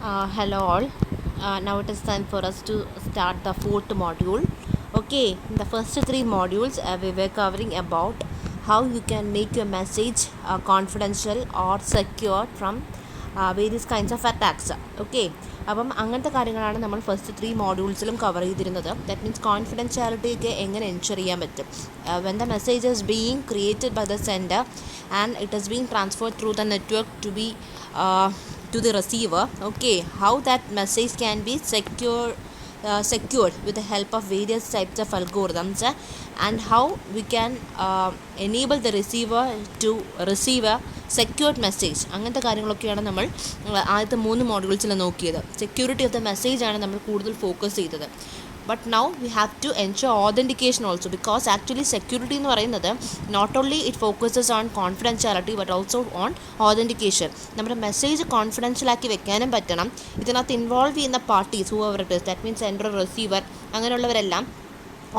Hello all. Now it is time for us to start the fourth module. Okay, in the first three modules we were covering about how you can make your message confidential or secure from various kinds of attacks. Okay, അപ്പം അങ്ങനത്തെ കാര്യങ്ങളാണ് നമ്മൾ first three മോഡ്യൂൾസിലും cover ചെയ്തിരുന്നത്. That means confidentiality ഒക്കെ എങ്ങനെ ensure ചെയ്യാൻ പറ്റും when the message is being created by the sender and it is being transferred through the network to be to the receiver. Okay, how that message can be secured with the help of various types of algorithms, and how we can enable the receiver to receive a secured message. അങ്ങനത്തെ കാര്യങ്ങളൊക്കെയാണ് നമ്മൾ ആദ്യത്തെ 3 മോഡ്യൂൾസിൽ നോക്കിയത്. Security of the message ആണ് നമ്മൾ കൂടുതൽ focus ചെയ്തത്. But now we have to ensure authentication also, because actually security എന്ന് പറയുന്നത് not only it focuses on confidentiality but also on authentication. നമ്മുടെ മെസ്സേജ് കോൺഫിഡൻഷ്യലാക്കി വെക്കാനും പറ്റണം. ഇതിനകത്ത് ഇൻവോൾവ് ചെയ്യുന്ന parties whoever it is, that means sender, receiver, അങ്ങനെയുള്ളവരെല്ലാം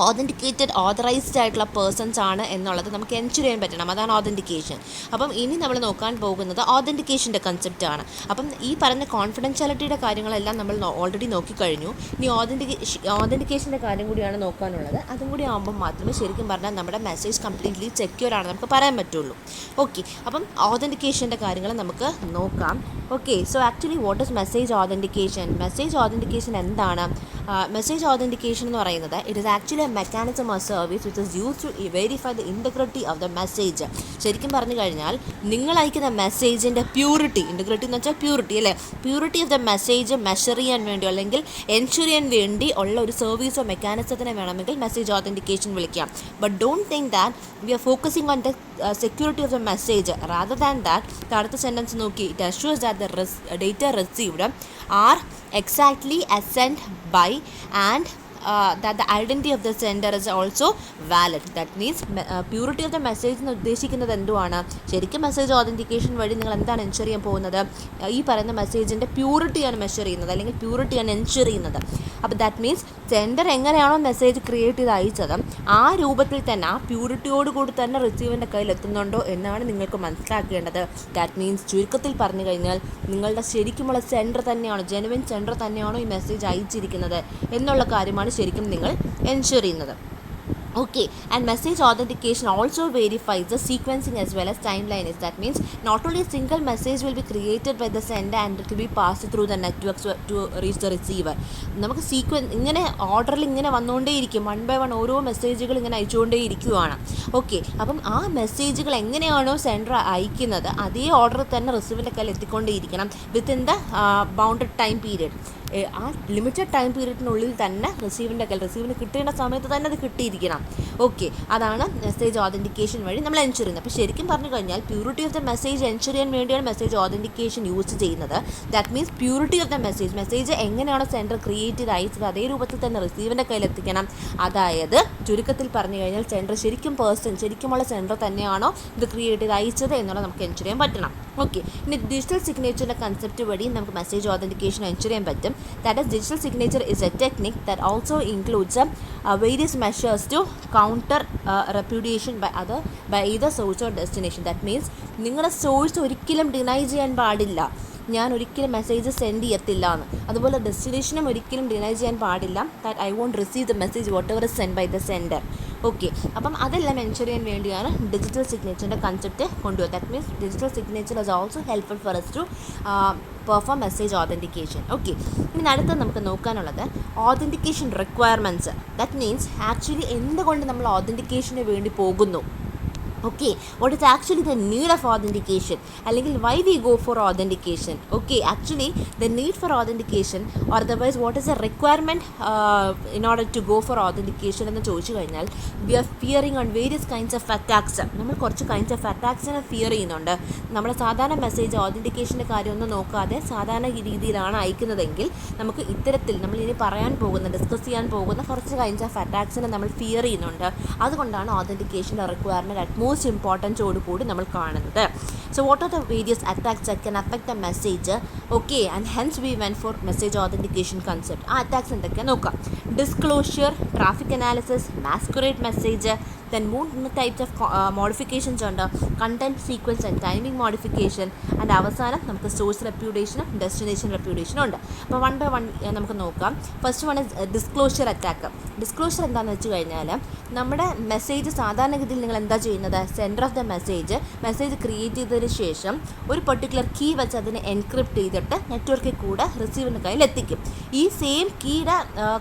authenticated authorised ആയിട്ടുള്ള പേഴ്സൺസ് ആണ് എന്നുള്ളത് നമുക്ക് എൻഷുർ ചെയ്യാൻ പറ്റണം. അതാണ് ഓതൻറ്റിക്കേഷൻ. അപ്പം ഇനി നമ്മൾ നോക്കാൻ പോകുന്നത് ഓതൻറ്റിക്കേഷൻ്റെ കൺസെപ്റ്റാണ്. അപ്പം ഈ പറഞ്ഞ കോൺഫിഡൻഷ്യാലിറ്റിയുടെ കാര്യങ്ങളെല്ലാം നമ്മൾ ഓൾറെഡി നോക്കിക്കഴിഞ്ഞു. ഇനി ഓതൻറ്റിക്കേഷൻ്റെ കാര്യം കൂടിയാണ് നോക്കാനുള്ളത്. അതും കൂടി ആകുമ്പോൾ മാത്രമേ ശരിക്കും പറഞ്ഞാൽ നമ്മുടെ മെസ്സേജ് കംപ്ലീറ്റ്ലി സെക്യൂർ ആണ് നമുക്ക് പറയാൻ പറ്റുള്ളൂ. ഓക്കെ, അപ്പം ഓതൻറ്റിക്കേഷൻ്റെ കാര്യങ്ങൾ നമുക്ക് നോക്കാം. Okay, so actually what is message authentication? Message authentication എന്താണ്? മെസ്സേജ് ഓതൻറ്റിക്കേഷൻ എന്ന് പറയുന്നത് it is actually a mechanism of service which is use to verify the integrity of the message. ശരിക്കും പറഞ്ഞു കഴിഞ്ഞാൽ നിങ്ങൾ അയക്കുന്ന മെസ്സേജിൻ്റെ പ്യൂരിറ്റി, ഇൻറ്റഗ്രിറ്റി എന്ന് വെച്ചാൽ പ്യൂരിറ്റി അല്ലേ, purity of the message measure ചെയ്യാൻ വേണ്ടി അല്ലെങ്കിൽ എൻഷുർ ചെയ്യാൻ വേണ്ടി ഉള്ള ഒരു സർവീസോ മെക്കാനിസത്തിനെ വേണമെങ്കിൽ മെസ്സേജ് ഓതൻറ്റിക്കേഷൻ വിളിക്കാം. But don't think that we R focusing on the security of the message. Rather than that, അടുത്ത സെൻറ്റൻസ് നോക്കി, it assures that the data received are exactly sent by and that the identity of the sender is also valid. That means purity of the message എന്ന് ഉദ്ദേശിക്കുന്നത് എന്തുവാണ്? ശരിക്കും message authentication വഴി നിങ്ങൾ എന്താണ് ensure ചെയ്യാൻ പോകുന്നത്? ഈ പറയുന്ന മെസ്സേജിൻ്റെ പ്യൂരിറ്റിയാണ് മെഷർ ചെയ്യുന്നത് അല്ലെങ്കിൽ പ്യൂരിറ്റിയാണ് എൻഷുർ ചെയ്യുന്നത്. അപ്പോൾ ദാറ്റ് മീൻസ് സെൻഡർ എങ്ങനെയാണോ മെസ്സേജ് ക്രിയേറ്റ് ചെയ്ത് അയച്ചത് ആ രൂപത്തിൽ തന്നെ ആ പ്യൂരിറ്റിയോട് കൂടി തന്നെ റിസീവറിൻ്റെ കയ്യിൽ എത്തുന്നുണ്ടോ എന്നാണ് നിങ്ങൾക്ക് മനസ്സിലാക്കേണ്ടത്. ദാറ്റ് മീൻസ് ചുരുക്കത്തിൽ പറഞ്ഞു കഴിഞ്ഞാൽ നിങ്ങളുടെ ശരിക്കുമുള്ള സെൻഡർ തന്നെയാണോ, ജെനുവിൻ സെൻഡർ തന്നെയാണോ ഈ മെസ്സേജ് അയച്ചിരിക്കുന്നത് എന്നുള്ള കാര്യമാണ് ശരിക്കും നിങ്ങൾ എൻഷുർ ചെയ്യുന്നത്. Okay, and message authentication also verifies the sequencing as well as timeline. That means not only a single message will be created by the sender and it will be passed through the network to reach the receiver. നമുക്ക് ഇങ്ങനെ ഓർഡറിൽ ഇങ്ങനെ വന്നുകൊണ്ടേയിരിക്കും, 1 by 1 ഓരോ മെസ്സേജുകൾ ഇങ്ങനെ അയച്ചുകൊണ്ടേയിരിക്കുകയാണ്. Okay, അപ്പം ആ മെസ്സേജുകൾ എങ്ങനെയാണോ സെൻഡർ അയക്കുന്നത് അതേ ഓർഡർ തന്നെ റിസീവറിൻ്റെ കയ്യിൽ എത്തിക്കൊണ്ടേയിരിക്കണം within the bounded time period. ആ ലിമിറ്റഡ് ടൈം പീരീഡിനുള്ളിൽ തന്നെ റിസീവറിന് കിട്ടേണ്ട സമയത്ത് തന്നെ അത് കിട്ടിയിരിക്കണം. ഓക്കെ, അതാണ് മെസ്സേജ് ഓതൻറ്റിക്കേഷൻ വഴി നമ്മൾ എൻഷുർ ചെയ്യുന്നത്. അപ്പോൾ ശരിക്കും പറഞ്ഞു കഴിഞ്ഞാൽ purity of the message ensure ചെയ്യാൻ വേണ്ടിയാണ് മെസ്സേജ് ഓതൻറ്റിക്കേഷൻ യൂസ് ചെയ്യുന്നത്. That means purity of the message എങ്ങനെയാണോ സെൻഡർ ക്രിയേറ്റ് ചെയ്ത് അയച്ചത് അതേ രൂപത്തിൽ തന്നെ റിസീവറിൻ്റെ കയ്യിൽ എത്തിക്കണം. അതായത് ചുരുക്കത്തിൽ പറഞ്ഞു കഴിഞ്ഞാൽ സെൻഡർ ശരിക്കുമുള്ള സെൻഡർ തന്നെയാണോ ഇത് ക്രിയേറ്റ് ചെയ്ത് അയച്ചത് എന്നുള്ളത് നമുക്ക് എൻഷുർ ചെയ്യാൻ പറ്റണം. ഓക്കെ, ഇനി ഡിജിറ്റൽ സിഗ്നേച്ചറിൻ്റെ കൺസെപ്റ്റ് വഴി നമുക്ക് മെസ്സേജ് ഓതൻറ്റിക്കേഷൻ എൻഷുർ ചെയ്യാൻ പറ്റും. That is, digital signature is a technique that also includes various measures to counter repudiation by either source or destination. That means നിങ്ങളുടെ സോഴ്സ് ഒരിക്കലും ഡിനൈ ചെയ്യാൻ പാടില്ല, ഞാൻ ഒരിക്കലും മെസ്സേജ് സെൻഡ് ചെയ്യത്തില്ല എന്ന്. അതുപോലെ ഡെസ്റ്റിനേഷനും ഒരിക്കലും ഡിനൈ ചെയ്യാൻ പാടില്ല, that I won't receive the message whatever is send by the sender. Okay, അപ്പം അതെല്ലാം എൻഷുർ ചെയ്യാൻ വേണ്ടിയാണ് ഡിജിറ്റൽ സിഗ്നേച്ചറിൻ്റെ കൺസെപ്റ്റ് കൊണ്ടുവരുന്നത്. That means digital signature is also helpful for us to perform message authentication. Okay, ഇനി അടുത്ത് നമുക്ക് നോക്കാനുള്ളത് authentication requirements. That means actually എന്തുകൊണ്ട് നമ്മൾ ഓതൻറ്റിക്കേഷന് വേണ്ടി പോകുന്നു. Okay, what is actually the need of authentication? അല്ലെങ്കിൽ why we go for authentication? Okay, actually the need for authentication or otherwise what is the requirement in order to go for authentication എന്ന് ചോദിച്ചു കഴിഞ്ഞാൽ we are fearing on various kinds of attacks. നമ്മൾ കുറച്ച് kinds of attacks-നെ fear ചെയ്യുന്നുണ്ട്. നമ്മൾ സാധാരണ message ഓതൻറ്റിക്കേഷൻ്റെ കാര്യമൊന്നും നോക്കാതെ സാധാരണ രീതിയിലാണ് അയക്കുന്നതെങ്കിൽ നമുക്ക് ഇത്തരത്തിൽ നമ്മൾ ഇനി ഡിസ്കസ് ചെയ്യാൻ പോകുന്ന കുറച്ച് kinds of attacks-നെ നമ്മൾ ഫിയർ ചെയ്യുന്നുണ്ട്. അതുകൊണ്ടാണ് ഓതൻറ്റിക്കേഷൻ്റെ റിക്വയർമെൻറ്റ് അറ്റ്മോസ്റ്റ് ഇമ്പോർട്ടൻസോട് കൂടി നമ്മൾ കാണുന്നത്. So what are the various attacks that can affect the message? Okay, and hence we went for message authentication concept. ആ attacks എന്തൊക്കെയാണ് നോക്കാം. Disclosure, traffic analysis, masquerade message, then മൂന്ന് types of modifications ഉണ്ട്. Content sequence and timing modification, and അവസാനം നമുക്ക് source reputation, destination reputation ഉണ്ട്. അപ്പോൾ one by one നമുക്ക് നോക്കാം. First one is disclosure attack. Disclosure എന്താണെന്ന് വെച്ച് കഴിഞ്ഞാൽ നമ്മുടെ മെസ്സേജ് സാധാരണഗതിയിൽ നിങ്ങൾ എന്താ ചെയ്യുന്നത്, centre of the message create ചെയ്തതിന് ശേഷം ഒരു പെർട്ടിക്കുലർ കീ വെച്ച് അതിനെ എൻക്രിപ്റ്റ് ചെയ്തിട്ട് നെറ്റ്വർക്കിൽ കൂടെ റിസീവറിൻ്റെ കയ്യിൽ എത്തിക്കും. ഈ സെയിം കീയുടെ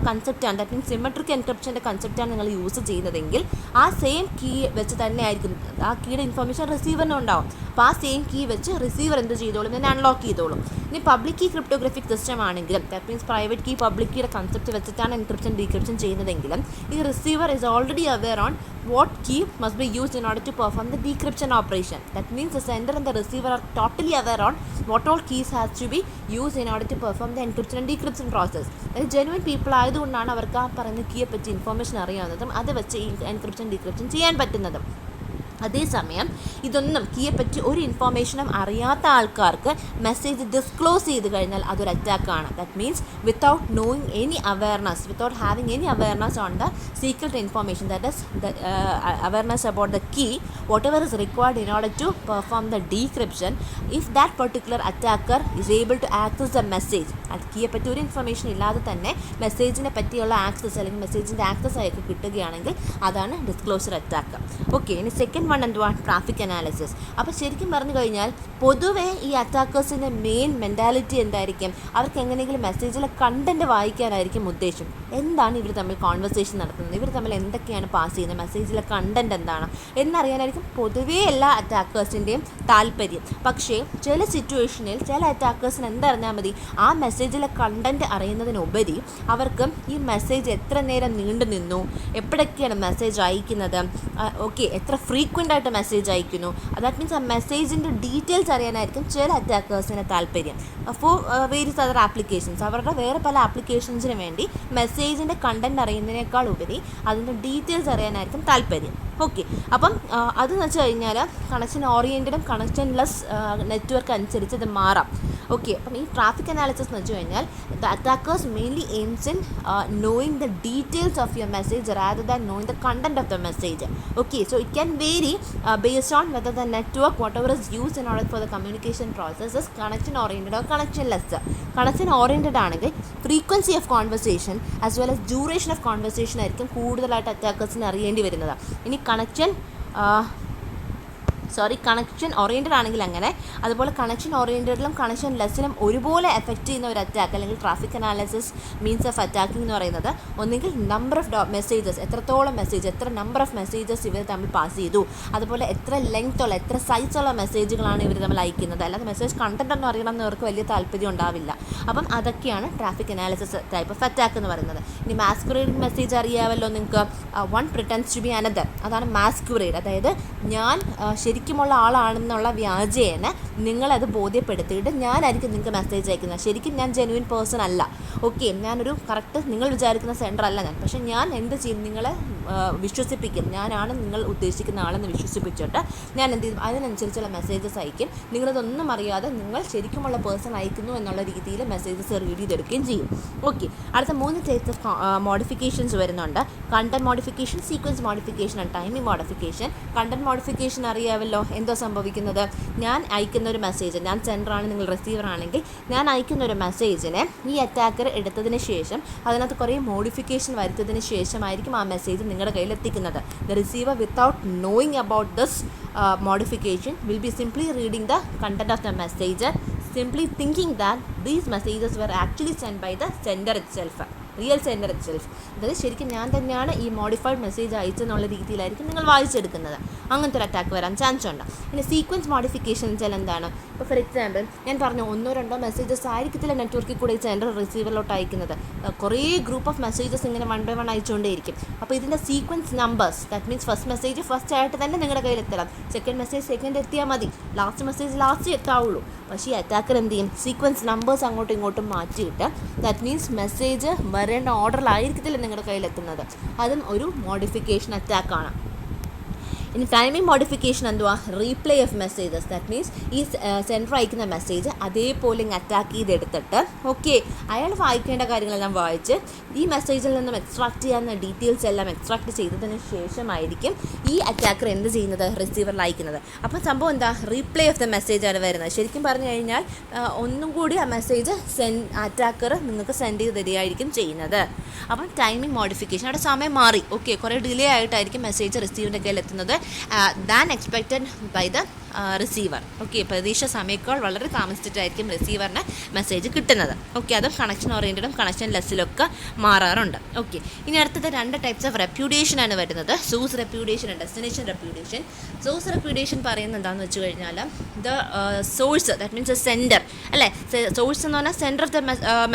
കൺസെപ്റ്റാണ്, ദാറ്റ് മീൻസ് സിമെട്രിക് എൻക്രിപ്ഷൻ്റെ കൺസെപ്റ്റാണ് നിങ്ങൾ യൂസ് ചെയ്യുന്നതെങ്കിൽ ആ സെയിം കീ വെച്ച് തന്നെ ആയിരിക്കും ആ കീയുടെ ഇൻഫർമേഷൻ റിസീവറിനും ഉണ്ടാവും. അപ്പോൾ ആ സെയിം കീ വെച്ച് റിസീവർ എന്ത് ചെയ്തോളും, ഇതിനെ അൺലോക്ക് ചെയ്തോളും. ഇനി പബ്ലിക് കീ ക്രിപ്റ്റോഗ്രാഫിക് സിസ്റ്റം ആണെങ്കിലും, that means private key public കീയുടെ കൺസെപ്റ്റ് വെച്ചിട്ടാണ് എൻക്രിപ്ഷൻ ഡീക്രിപ്ഷൻ ചെയ്യുന്നതെങ്കിലും ഈ receiver is already aware on what key must be used in order to perform the decryption operation. That means the sender and the receiver are totally aware on what all keys has to be used in order to perform the encryption and decryption process. അതായത് genuine people ആയതുകൊണ്ടാണ് അവർക്ക് ആ പറയുന്ന കീയെ പറ്റി information അറിയാവുന്നതും അത് വെച്ച് ഈ encryption decryption ചെയ്യാൻ പറ്റുന്നതും. അതേസമയം ഇതൊന്നും കീയെ പറ്റി ഒരു ഇൻഫോർമേഷനും അറിയാത്ത ആൾക്കാർക്ക് മെസ്സേജ് ഡിസ്ക്ലോസ് ചെയ്ത് കഴിഞ്ഞാൽ അതൊരു അറ്റാക്കാണ്. That means without knowing any awareness, without having any awareness on the secret information, that is the awareness about the key whatever is required in order to perform the decryption, if that particular attacker is able to access the message, അത് കീയെ പറ്റി ഒരു information ഇല്ലാതെ തന്നെ മെസ്സേജിനെ പറ്റിയുള്ള access അല്ലെങ്കിൽ മെസ്സേജിൻ്റെ access ആയിട്ട് കിട്ടുകയാണെങ്കിൽ അതാണ് ഡിസ്ക്ലോഷർ അറ്റാക്ക്. ഓക്കെ, ഇനി സെക്കൻഡ് വൺ എന്തുവാണ്, ട്രാഫിക് അനാലിസിസ്. അപ്പോൾ ശരിക്കും പറഞ്ഞു കഴിഞ്ഞാൽ പൊതുവേ ഈ അറ്റാക്കേഴ്സിൻ്റെ മെയിൻ മെൻറ്റാലിറ്റി എന്തായിരിക്കും, അവർക്ക് എങ്ങനെയെങ്കിലും മെസ്സേജിലെ കണ്ടൻറ്റ് വായിക്കാനായിരിക്കും ഉദ്ദേശം. എന്താണ് ഇവർ തമ്മിൽ കോൺവെർസേഷൻ നടത്തുന്നത്, ഇവർ തമ്മിൽ എന്തൊക്കെയാണ് പാസ് ചെയ്യുന്നത്, മെസ്സേജിലെ കണ്ടൻറ്റ് എന്താണ് എന്നറിയാനായിരിക്കും പൊതുവേ എല്ലാ അറ്റാക്കേഴ്സിൻ്റെയും താല്പര്യം. പക്ഷേ ചില സിറ്റുവേഷനിൽ ചില അറ്റാക്കേഴ്സിന് എന്തറിഞ്ഞാൽ മതി, ആ മെസ്സേജിലെ കണ്ടൻറ്റ് അറിയുന്നതിനുപരി അവർക്ക് ഈ മെസ്സേജ് എത്ര നേരം നീണ്ടു നിന്നു, എപ്പോഴൊക്കെയാണ് മെസ്സേജ് അയക്കുന്നത്, ഓക്കെ എത്ര ഫ്രീക്വൻ്റ് ആയിട്ട് മെസ്സേജ് അയക്കുന്നു, ദാറ്റ് മീൻസ് ആ മെസ്സേജിൻ്റെ ഡീറ്റെയിൽസ് അറിയാനായിരിക്കും ചില അറ്റാക്കേഴ്സിന് താല്പര്യം. ഫോർ വേരിയസ് അതർ ആപ്ലിക്കേഷൻസ്, അവരുടെ വേറെ പല ആപ്ലിക്കേഷൻസിന് വേണ്ടി മെസ്സേജിൻ്റെ കണ്ടൻറ്റ് അറിയുന്നതിനേക്കാൾ ഉപരി അതിൻ്റെ ഡീറ്റെയിൽസ് അറിയാനായിരിക്കും താല്പര്യം. ഓക്കെ, അപ്പം അതെന്ന് വെച്ച് കഴിഞ്ഞാൽ കണക്ഷൻ ഓറിയൻറ്റഡും കണക്ഷൻ ലെസ് നെറ്റ്വർക്ക് അനുസരിച്ച് ഇത് മാറാം. ഓക്കെ, അപ്പം ഈ ട്രാഫിക് അനാലിസിസ് എന്ന് വെച്ച് കഴിഞ്ഞാൽ the attackers mainly aims in knowing the details of your message rather than knowing the content of the message. Okay, so it can vary based on whether the network whatever is used in order for the communication process is connection oriented or connection less. Connection oriented ആണെങ്കിൽ frequency of conversation as well as duration of conversation ആയിരിക്കും കൂടുതലായിട്ട് അറ്റാക്കേഴ്സിന് അറിയേണ്ടി വരുന്നത്. ഇനി connection oriented ആണെങ്കിൽ അങ്ങനെ, അതുപോലെ connection ഓറിയൻറ്റഡിലും connection ലെസ്സിലും ഒരുപോലെ effect ചെയ്യുന്ന ഒരു അറ്റാക്ക് അല്ലെങ്കിൽ traffic analysis means of attacking എന്ന് പറയുന്നത് ഒന്നുകിൽ നമ്പർ ഓഫ് മെസ്സേജസ്, എത്രത്തോളം മെസ്സേജ്, എത്ര നമ്പർ ഓഫ് മെസ്സേജസ് ഇവർ തമ്മിൽ പാസ് ചെയ്തു, അതുപോലെ എത്ര ലെങ്ത്തുള്ള എത്ര സൈസുള്ള മെസ്സേജുകളാണ് ഇവർ തമ്മിൽ അയക്കുന്നത്. അല്ലാതെ മെസ്സേജ് കണ്ടൻറ്റ് ഒന്നും അറിയണം എന്നവർക്ക് വലിയ താല്പര്യം ഉണ്ടാവില്ല. അപ്പം അതൊക്കെയാണ് traffic analysis type of attack എന്ന് പറയുന്നത്. ഇനി മാസ്കുറേഡ് മെസ്സേജ് അറിയാമല്ലോ നിങ്ങൾക്ക്, one pretends to be another, അതാണ് മാസ്കുറേഡ്. അതായത് ഞാൻ ശരിക്കുമുള്ള ആളാണെന്നുള്ള വ്യാജേന നിങ്ങളത് ബോധ്യപ്പെടുത്തിയിട്ട് ഞാനായിരിക്കും നിങ്ങൾക്ക് മെസ്സേജ് അയക്കുന്നത്. ശരിക്കും ഞാൻ ജെനുവിൻ പേഴ്സൺ അല്ല. ഓക്കെ, ഞാനൊരു കറക്റ്റ് നിങ്ങൾ വിചാരിക്കുന്ന സെൻഡർ അല്ല ഞാൻ, പക്ഷേ ഞാൻ എന്ത് ചെയ്യും, നിങ്ങളെ വിശ്വസിപ്പിക്കും, ഞാനാണ് നിങ്ങൾ ഉദ്ദേശിക്കുന്ന ആളെന്ന് വിശ്വസിപ്പിച്ചിട്ട് ഞാൻ എന്ത് ചെയ്യും, അതിനനുസരിച്ചുള്ള മെസ്സേജസ് അയക്കും. നിങ്ങളിതൊന്നും അറിയാതെ നിങ്ങൾ ശരിക്കുമുള്ള പേഴ്സൺ അയക്കുന്നു എന്നുള്ള രീതിയിൽ മെസ്സേജസ് റീഡ് ചെയ്തെടുക്കുകയും ചെയ്യും. ഓക്കെ, അടുത്ത 3 ടൈപ്സ് ഓഫ് മോഡിഫിക്കേഷൻസ് വരുന്നുണ്ട്. Content modification, sequence modification and timing modification. Content modification അറിയാമല്ലോ, എന്തോ സംഭവിക്കുന്നത്, ഞാൻ അയക്കുന്ന ഒരു മെസ്സേജ്, ഞാൻ സെൻഡറാണ്, നിങ്ങൾ റിസീവർ ആണെങ്കിൽ ഞാൻ അയക്കുന്ന ഒരു മെസ്സേജിനെ ഈ അറ്റാക്കർ എടുത്തതിന് ശേഷം അതിനകത്ത് കുറേ മോഡിഫിക്കേഷൻ വരുത്തതിന് ശേഷമായിരിക്കും ആ മെസ്സേജ് നിങ്ങളുടെ കയ്യിൽ എത്തിക്കുന്നത്. The receiver without knowing about this modification will be simply reading the content of the message, simply thinking that these messages were actually sent by the sender itself, real sender itself. അതായത് ശരിക്കും ഞാൻ തന്നെയാണ് ഈ modified message അയച്ചെന്നുള്ള രീതിയിലായിരിക്കും നിങ്ങൾ വായിച്ചെടുക്കുന്നത്. അങ്ങനത്തെ ഒരു attack വരാൻ ചാൻസ് ഉണ്ട്. പിന്നെ സീക്വൻസ് മോഡിഫിക്കേഷൻ വെച്ചാൽ എന്താണ്, ഇപ്പോൾ ഫോർ എക്സാമ്പിൾ ഞാൻ പറഞ്ഞു 1-2 മെസ്സേജസ് ആയിരിക്കത്തില്ല നെറ്റ്വർക്കിൽ കൂടെ ഈ സെൻഡർ റിസീവറിലോട്ട് അയക്കുന്നത്, കുറേ ഗ്രൂപ്പ് ഓഫ് മെസ്സേജസ് ഇങ്ങനെ 1 by 1 അയച്ചുകൊണ്ടേയിരിക്കും. അപ്പോൾ ഇതിൻ്റെ sequence numbers, that means first message first ആയിട്ട് തന്നെ നിങ്ങളുടെ കയ്യിൽ എത്തണം, സെക്കൻഡ് മെസ്സേജ് സെക്കൻഡ് എത്തിയാൽ മതി, ലാസ്റ്റ് മെസ്സേജ് ലാസ്റ്റ് എത്താവുള്ളൂ. പക്ഷേ ഈ അറ്റാക്കർ എന്ത് ചെയ്യും, സീക്വൻസ് നമ്പേഴ്സ് അങ്ങോട്ടും ഇങ്ങോട്ടും മാറ്റിയിട്ട് ദാറ്റ് മീൻസ് മെസ്സേജ് വരേണ്ട ഓർഡറിലായിരിക്കത്തില്ല നിങ്ങളുടെ കയ്യിലെത്തുന്നത്. അതും ഒരു മോഡിഫിക്കേഷൻ അറ്റാക്കാണ്. ഇനി ടൈമിംഗ് മോഡിഫിക്കേഷൻ എന്തുവാ? Replay of messages. That means ഈ സെൻഡർ അയക്കുന്ന മെസ്സേജ് അതേപോലെ ഇങ്ങ് അറ്റാക്ക് ചെയ്തെടുത്തിട്ട് ഓക്കെ അയാൾ വായിക്കേണ്ട കാര്യങ്ങളെല്ലാം വായിച്ച് ഈ മെസ്സേജിൽ നിന്നും എക്സ്ട്രാക്ട് ചെയ്യാവുന്ന ഡീറ്റെയിൽസ് എല്ലാം എക്സ്ട്രാക്ട് ചെയ്തതിന് ശേഷമായിരിക്കും ഈ അറ്റാക്കർ എന്ത് ചെയ്യുന്നത്? റിസീവറിൽ അയക്കുന്നത്. അപ്പം സംഭവം എന്താ? റീപ്ലേ ഓഫ് ദ മെസ്സേജ് ആണ് വരുന്നത്. ശരിക്കും പറഞ്ഞു കഴിഞ്ഞാൽ ഒന്നും കൂടി ആ മെസ്സേജ് അറ്റാക്കർ നിങ്ങൾക്ക് സെൻഡ് ചെയ്ത് തരികയായിരിക്കും ചെയ്യുന്നത്. അപ്പം ടൈമിംഗ് മോഡിഫിക്കേഷൻ, അവിടെ സമയം മാറി, ഓക്കെ കുറേ ഡിലേ ആയിട്ടായിരിക്കും മെസ്സേജ് റിസീവറിൻ്റെ കയ്യിൽ എത്തുന്നത് than expected by the receiver. Okay പ്രതീക്ഷ സമയത്തേക്കാൾ വളരെ താമസിച്ചിട്ടായിരിക്കും റിസീവറിന് മെസ്സേജ് കിട്ടുന്നത്. ഓക്കെ അതും കണക്ഷൻ ഓറിയൻറ്റഡും കണക്ഷൻ ലെസ്സിലൊക്കെ മാറാറുണ്ട്. ഓക്കെ ഇനി അടുത്തത് 2 ടൈപ്സ് ഓഫ് റെപ്യൂട്ടേഷൻ ആണ് വരുന്നത്. Source reputation and destination reputation. Source reputation പറയുന്നത് എന്താണെന്ന് വെച്ച് കഴിഞ്ഞാൽ the source that means sender അല്ലേ. സോഴ്സ് എന്ന് പറഞ്ഞാൽ സെൻഡർ ഓഫ് ദ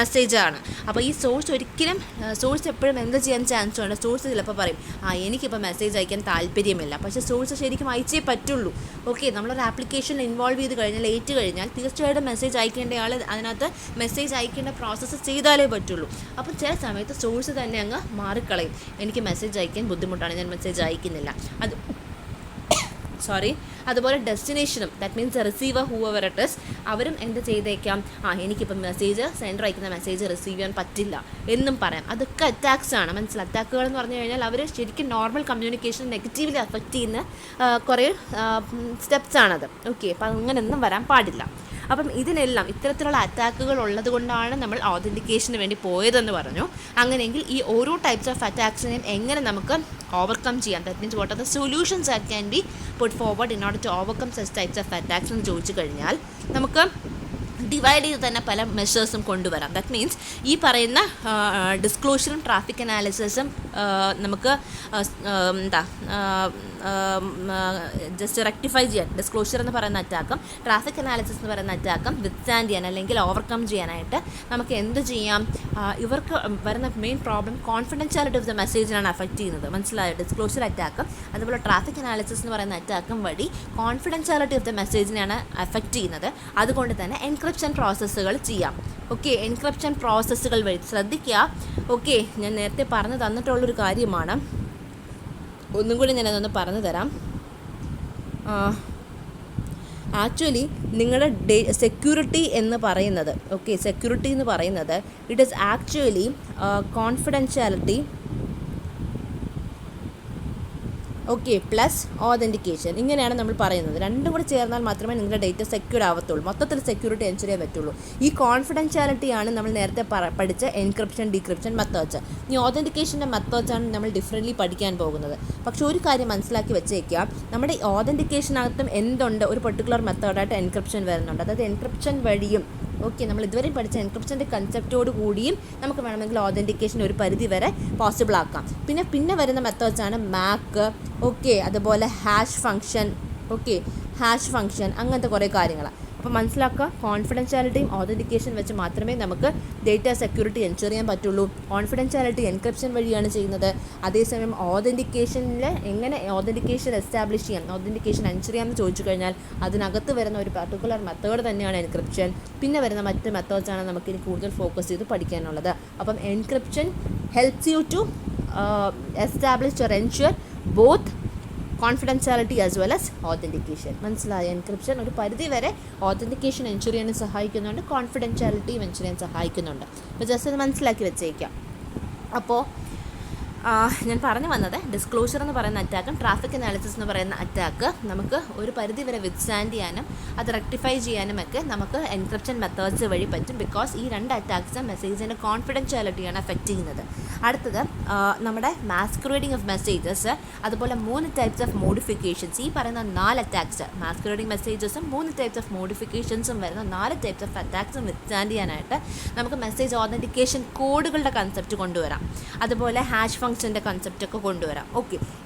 മെസ്സേജ് ആണ്. അപ്പോൾ ഈ സോഴ്സ് ഒരിക്കലും സോഴ്സ് എപ്പോഴും എന്ത് ചെയ്യാൻ ചാൻസ് ഉണ്ട്? സോഴ്സ് ചിലപ്പോൾ പറയും എനിക്കിപ്പോൾ മെസ്സേജ് അയക്കാൻ താല്പര്യമില്ല, പക്ഷേ സോഴ്സ് ശരിക്കും അയച്ചേ പറ്റുള്ളൂ. ഓക്കെ നമ്മളൊരു ആപ്ലിക്കേഷനിൽ ഇൻവോൾവ് ചെയ്ത് കഴിഞ്ഞാൽ തീർച്ചയായിട്ടും മെസ്സേജ് അയക്കേണ്ട ആൾ അതിനകത്ത് മെസ്സേജ് അയക്കേണ്ട പ്രോസസ്സ് ചെയ്താലേ പറ്റുള്ളൂ. അപ്പം ചില സമയത്ത് സോഴ്സ് തന്നെ അങ്ങ് മാറിക്കളയും. എനിക്ക് മെസ്സേജ് അയക്കാൻ ബുദ്ധിമുട്ടാണ്, ഞാൻ മെസ്സേജ് അയക്കുന്നില്ല. അതുപോലെ ഡെസ്റ്റിനേഷനും that means receiver whoever it is അവരും എന്ത് ചെയ്തേക്കാം? എനിക്കിപ്പം മെസ്സേജ് സെൻഡർ അയക്കുന്ന മെസ്സേജ് റിസീവ് ചെയ്യാൻ പറ്റില്ല എന്നും പറയാം. അതൊക്കെ അറ്റാക്സ് ആണ്. മനസ്സിലായി? അറ്റാക്കുകൾ എന്ന് പറഞ്ഞു കഴിഞ്ഞാൽ അവർ ശരിക്കും നോർമൽ കമ്മ്യൂണിക്കേഷൻ നെഗറ്റീവ്ലി അഫക്റ്റ് ചെയ്യുന്ന കുറേ സ്റ്റെപ്സ് ആണത്. ഓക്കെ അപ്പം അങ്ങനെയൊന്നും വരാൻ പാടില്ല. അപ്പം ഇതിനെല്ലാം ഇത്തരത്തിലുള്ള അറ്റാക്കുകൾ ഉള്ളത് കൊണ്ടാണ് നമ്മൾ ഓതൻറ്റിക്കേഷന് വേണ്ടി പോയതെന്ന് പറഞ്ഞു. അങ്ങനെയെങ്കിൽ ഈ ഓരോ ടൈപ്സ് ഓഫ് അറ്റാക്സിനെയും എങ്ങനെ നമുക്ക് ഓവർകം ചെയ്യാം? That means what are the solutions that can be put forward in order to overcome such types of attacks എന്ന് ചോദിച്ചു കഴിഞ്ഞാൽ നമുക്ക് ഡിവൈഡ് ചെയ്ത് തന്നെ പല മെഷേഴ്സും കൊണ്ടുവരാം. ദാറ്റ് മീൻസ് ഈ പറയുന്ന ഡിസ്ക്ലോഷറും ട്രാഫിക് അനാലിസിസും നമുക്ക് ജസ്റ്റ് റെക്ടിഫൈ ചെയ്യാൻ, ഡിസ്ക്ലോഷർ എന്ന് പറയുന്ന അറ്റാക്കും ട്രാഫിക് അനാലിസിസ് എന്ന് പറയുന്ന അറ്റാക്കും വിത്ത്സ്റ്റാൻഡ് ചെയ്യാൻ അല്ലെങ്കിൽ ഓവർകം ചെയ്യാനായിട്ട് നമുക്ക് എന്ത് ചെയ്യാം? ഇവർക്ക് വരുന്ന main problem confidentiality of the മെസ്സേജിനാണ് അഫക്റ്റ് ചെയ്യുന്നത്. മനസ്സിലായോ? ഡിസ്ക്ലോഷർ അറ്റാക്കും അതുപോലെ ട്രാഫിക് അനാലിസിസ് എന്ന് പറയുന്ന അറ്റാക്കും വഴി കോൺഫിഡൻഷ്യാലിറ്റി ഓഫ് ദ മെസ്സേജിനാണ് അഫക്റ്റ് ചെയ്യുന്നത്. അതുകൊണ്ട് തന്നെ എൻക്രിപ്ഷൻ പ്രോസസ്സുകൾ ചെയ്യാം. ഓക്കെ എൻക്രിപ്ഷൻ പ്രോസസ്സുകൾ വഴി ശ്രദ്ധിക്കുക. ഓക്കെ ഞാൻ നേരത്തെ പറഞ്ഞു തന്നിട്ടുള്ളൊരു കാര്യമാണ്, ഒന്നും കൂടി ഞാനതൊന്ന് പറഞ്ഞു തരാം. ആക്ച്വലി നിങ്ങളുടെ സെക്യൂരിറ്റി എന്ന് പറയുന്നത് സെക്യൂരിറ്റി എന്ന് പറയുന്നത് it is actually confidentiality plus authentication. ഇങ്ങനെയാണ് നമ്മൾ പറയുന്നത്. രണ്ടും കൂടി ചേർന്നാൽ മാത്രമേ നിങ്ങളുടെ ഡേറ്റ സെക്യൂർഡ് ആവത്തുള്ളൂ. മൊത്തത്തിൽ സെക്യൂരിറ്റി എൻഷുർ ചെയ്യാൻ പറ്റുള്ളൂ. ഈ കോൺഫിഡൻഷ്യാലിറ്റിയാണ് നമ്മൾ നേരത്തെ പഠിച്ച എൻക്രിപ്ഷൻ ഡീക്രിപ്ഷൻ മെത്തേഡ്സ്. ഈ ഓതൻറ്റിക്കേഷൻ്റെ മെത്തേഡ്സാണ് നമ്മൾ ഡിഫറൻ്റ്ലി പഠിക്കാൻ പോകുന്നത്. പക്ഷേ ഒരു കാര്യം മനസ്സിലാക്കി വെച്ചേക്കാം, നമ്മുടെ ഈ ഓതൻറ്റിക്കേഷനകത്തും എന്തുണ്ട്? ഒരു പെർട്ടിക്കുലർ മെത്തേഡായിട്ട് എൻക്രിപ്ഷൻ വരുന്നുണ്ട്. അതായത് എൻക്രിപ്ഷൻ വഴിയും നമ്മൾ ഇതുവരെ പഠിച്ച എൻക്രിപ്ഷൻ്റെ കൺസെപ്റ്റോട് കൂടിയും നമുക്ക് വേണമെങ്കിൽ ഓതൻറ്റിക്കേഷൻ ഒരു പരിധി വരെ പോസിബിൾ ആക്കാം. പിന്നെ വരുന്ന മെത്തേഡ്സാണ് മാക്ക്, അതുപോലെ ഹാഷ് ഫംഗ്ഷൻ അങ്ങനത്തെ കുറേ കാര്യങ്ങൾ. അപ്പോൾ മനസ്സിലാക്കുക, കോൺഫിഡൻഷ്യാലിറ്റിയും ഓതൻറ്റിക്കേഷൻ വെച്ച് മാത്രമേ നമുക്ക് ഡേറ്റ സെക്യൂരിറ്റി എൻഷുർ ചെയ്യാൻ പറ്റുള്ളൂ. കോൺഫിഡൻഷ്യാലിറ്റി എൻക്രിപ്ഷൻ വഴിയാണ് ചെയ്യുന്നത്. അതേസമയം ഓതൻറ്റിക്കേഷനിൽ എങ്ങനെ ഓതൻറ്റിക്കേഷൻ എസ്റ്റാബ്ലിഷ് ചെയ്യാം, ഓതൻറ്റിക്കേഷൻ എൻഷുർ ചെയ്യാമെന്ന് ചോദിച്ചു കഴിഞ്ഞാൽ അതിനകത്ത് വരുന്ന ഒരു പർട്ടിക്കുലർ മെത്തേഡ് തന്നെയാണ് എൻക്രിപ്ഷൻ. പിന്നെ വരുന്ന മറ്റ് മെത്തേഡ്സാണ് നമുക്കിനി കൂടുതൽ ഫോക്കസ് ചെയ്ത് പഠിക്കാനുള്ളത്. അപ്പം encryption helps you to establish or ensure both confidentiality as well as authentication. മനസ്സിലായ? എൻക്രിപ്ഷൻ ഒരു പരിധി വരെ ഓതൻറ്റിക്കേഷൻ എൻഷുർ ചെയ്യാൻ സഹായിക്കുന്നുണ്ട്, കോൺഫിഡൻഷ്യാലിറ്റിയും എൻഷുർ ചെയ്യാൻ സഹായിക്കുന്നുണ്ട്. അപ്പോൾ ജസ്റ്റ് അത് മനസ്സിലാക്കി വെച്ചേക്കാം. അപ്പോൾ ഞാൻ പറഞ്ഞു വന്നത് ഡിസ്ക്ലോഷർ എന്ന് പറയുന്ന അറ്റാക്കും ട്രാഫിക് അനാലിസിസ് എന്ന് പറയുന്ന അറ്റാക്ക് നമുക്ക് ഒരു പരിധി വരെ വിത്ത്സ്റ്റാൻഡ് ചെയ്യാനും അത് റെക്ടിഫൈ ചെയ്യാനും ഒക്കെ നമുക്ക് എൻക്രിപ്ഷൻ മെത്തേഡ്സ് വഴി പറ്റും. ബിക്കോസ് ഈ 2 അറ്റാക്സും മെസ്സേജിൻ്റെ കോൺഫിഡൻഷ്യാലിറ്റിയാണ് എഫക്റ്റ് ചെയ്യുന്നത്. അടുത്തത് നമ്മുടെ മാസ്കുറേഡിംഗ് ഓഫ് മെസ്സേജസ്, അതുപോലെ 3 ടൈപ്സ് ഓഫ് മോഡിഫിക്കേഷൻസ്. ഈ പറയുന്ന 4 അറ്റാക്സ്, മാസ്കുറേഡിംഗ് മെസ്സേജസും 3 ടൈപ്സ് ഓഫ് മോഡിഫിക്കേഷൻസും വരുന്ന 4 ടൈപ്സ് ഓഫ് അറ്റാക്സും വിത്ത്സ്റ്റാൻഡ് ചെയ്യാനായിട്ട് നമുക്ക് മെസ്സേജ് ഓതൻറ്റിക്കേഷൻ കോഡുകളുടെ കൺസെപ്റ്റ് കൊണ്ടുവരാം. അതുപോലെ ഹാഷ് ഫംഗ്ഷൻ്റെ കൺസെപ്റ്റൊക്കെ കൊണ്ടുവരാം.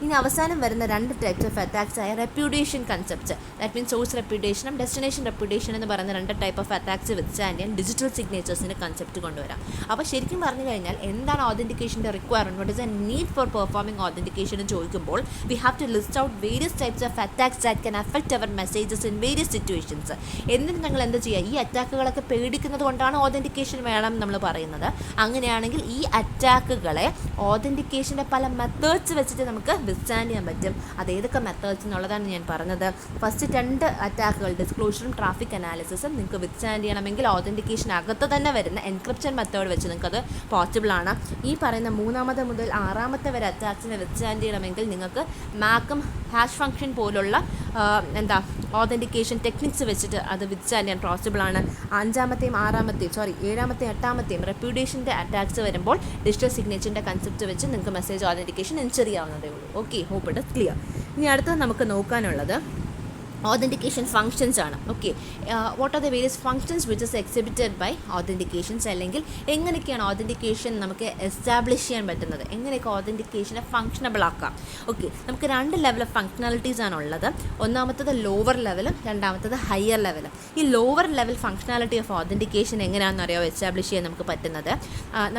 ഇനി അവസാനം വരുന്ന 2 ടൈപ്സ് ഓഫ് അറ്റാക്സ് ആയ reputation concepts, that means source റെപ്യൂട്ടേഷനും ഡെസ്റ്റിനേഷൻ റെപ്യൂട്ടേഷൻ എന്ന് പറയുന്ന 2 ടൈപ്പ് ഓഫ് അറ്റാക്സ് വിത്ത്സ്റ്റാൻഡ് ചെയ്യാൻ ഡിജിറ്റൽ സിഗ്നേച്ചേഴ്സിൻ്റെ കൺസെപ്റ്റ് കൊണ്ടുവരാം. അപ്പോൾ ശരിക്കും പറഞ്ഞു കഴിഞ്ഞാൽ എന്താണ് ഓതൻറ്റിക്കേഷൻ്റെ requirement, what is a need for performing authentication എന്ന് ചോദിക്കുമ്പോൾ we have to list out various types of attacks that can affect our messages in various situations. എന്നിട്ട് ഞങ്ങൾ എന്ത് ചെയ്യുക? ഈ അറ്റാക്കുകളൊക്കെ പേടിക്കുന്നത് കൊണ്ടാണ് ഓതൻറ്റിക്കേഷൻ വേണം നമ്മൾ പറയുന്നത്. അങ്ങനെയാണെങ്കിൽ ഈ അറ്റാക്കുകളെ ഓതൻറ്റിക്കേഷൻ ഓതൻറ്റിക്കേഷൻ്റെ പല മെത്തേഡ്സ് വെച്ചിട്ട് നമുക്ക് വിത്ത്സ്റ്റാൻഡ് ചെയ്യാൻ പറ്റും. അത് ഏതൊക്കെ മെത്തേഡ്സ് എന്നുള്ളതാണ് ഞാൻ പറഞ്ഞത്. ഫസ്റ്റ് 2 അറ്റാക്കുകൾ ഡിസ്ക്ലോഷറും ട്രാഫിക് അനാലിസിസും നിങ്ങൾക്ക് വിത്ത്സ്റ്റാൻഡ് ചെയ്യണമെങ്കിൽ ഓതൻറ്റിക്കേഷനകത്ത് തന്നെ വരുന്ന എൻക്രിപ്ഷൻ മെത്തേഡ് വെച്ച് നിങ്ങൾക്കത് പോസിബിളാണ്. ഈ പറയുന്ന 3 മുതൽ 6 വരെ അറ്റാക്സിനെ വിത്ത്സ്റ്റാൻഡ് ചെയ്യണമെങ്കിൽ നിങ്ങൾക്ക് മാക്കും ഹാഷ് ഫംഗ്ഷൻ പോലുള്ള ഓതൻറ്റിക്കേഷൻ ടെക്നിക്സ് വെച്ചിട്ട് അത് വിത്ത്സ്റ്റാൻഡ് ചെയ്യാൻ പോസിബിളാണ്. 5-ാമത്തെയും 7-ാമത്തെയും 8-ാമത്തെയും റെപ്യൂട്ടേഷൻ്റെ അറ്റാക്സ് വരുമ്പോൾ ഡിജിറ്റൽ സിഗ്നേച്ചറിൻ്റെ കൺസെപ്റ്റ് വെച്ച് നിങ്ങൾക്ക് മെസ്സേജ് ഓതൻറ്റിക്കേഷൻ എൻഷുർ ചെയ്യാവുന്നതേ ഉള്ളൂ. Okay, hope it is clear. ഇനി അടുത്തത് നമുക്ക് നോക്കാനുള്ളത് authentication functions ആണ്. Okay, what are the various functions which is exhibited by authentications, അല്ലെങ്കിൽ എങ്ങനെയൊക്കെയാണ് ഓതൻറ്റിക്കേഷൻ നമുക്ക് എസ്റ്റാബ്ലിഷ് ചെയ്യാൻ പറ്റുന്നത്, എങ്ങനെയൊക്കെ ഓതൻറ്റിക്കേഷനെ ഫങ്ഷണബിൾ ആക്കാം. ഓക്കെ, നമുക്ക് 2 ലെവൽ ഓഫ് ഫങ്ഷണാലിറ്റീസ് ആണുള്ളത്. ഒന്നാമത്തത് ലോവർ ലെവലും രണ്ടാമത്തത് ഹയർ ലെവലും. ഈ lower level functionality of authentication എങ്ങനെയാണെന്ന് അറിയാമോ എസ്റ്റാബ്ലിഷ് ചെയ്യാൻ നമുക്ക് പറ്റുന്നത്?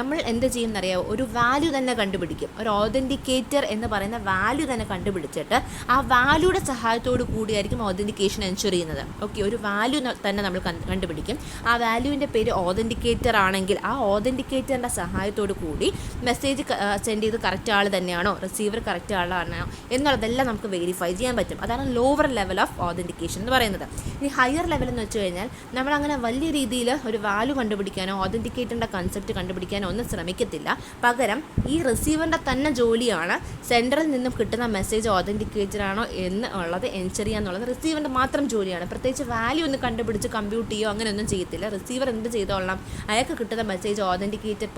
നമ്മൾ എന്ത് ചെയ്യും എന്നറിയാമോ, ഒരു വാല്യൂ തന്നെ കണ്ടുപിടിക്കും. ഒരു ഓതൻറ്റിക്കേറ്റർ എന്ന് പറയുന്ന വാല്യൂ തന്നെ കണ്ടുപിടിച്ചിട്ട് ആ വാല്യൂയുടെ സഹായത്തോടു കൂടിയായിരിക്കും ഓതൻറ്റിക്കേഷൻ എൻഷുർ ചെയ്യുന്നത്. ഓക്കെ, ഒരു വാല്യൂ തന്നെ നമ്മൾ കണ്ടുപിടിക്കും. ആ വാല്യൂവിൻ്റെ പേര് ഓതൻറ്റിക്കേറ്റർ ആണെങ്കിൽ ആ ഓതൻറ്റിക്കേറ്ററിൻ്റെ സഹായത്തോടു കൂടി മെസ്സേജ് സെൻഡ് ചെയ്ത് കറക്റ്റ് ആൾ തന്നെയാണോ, റിസീവർ കറക്റ്റ് ആളാണോ എന്നുള്ളതെല്ലാം നമുക്ക് വെരിഫൈ ചെയ്യാൻ പറ്റും. അതാണ് ലോവർ ലെവൽ ഓഫ് ഓതൻറ്റിക്കേഷൻ എന്ന് പറയുന്നത്. ഇനി ഹയർ ലെവൽ എന്ന് വെച്ച് കഴിഞ്ഞാൽ നമ്മളങ്ങനെ വലിയ രീതിയിൽ ഒരു വാല്യൂ കണ്ടുപിടിക്കാനോ ഓതൻറ്റിക്കേറ്ററിൻ്റെ കൺസെപ്റ്റ് കണ്ടുപിടിക്കാനോ ഒന്നും ശ്രമിക്കത്തില്ല. പകരം ഈ റിസീവറിൻ്റെ തന്നെ ജോലിയാണ് സെൻറ്ററിൽ നിന്നും കിട്ടുന്ന മെസ്സേജ് ഓതൻറ്റിക്കേറ്റർ ആണോ എന്നുള്ളത് എൻഷുർ ചെയ്യുക എന്നുള്ളത് റിസീവറിൻ്റെ മാത്രം ജോലിയാണ്. പ്രത്യേകിച്ച് വാല്യൂ ഒന്ന് കണ്ടുപിടിച്ച് കമ്പ്യൂട്ട് ചെയ്യുകയോ അങ്ങനെയൊന്നും ചെയ്യത്തില്ല. റിസീവർ എന്ത് ചെയ്തോളണം, അയാൾക്ക് കിട്ടുന്ന മെസ്സേജ് ഓതൻറ്റിക്കേറ്റഡ്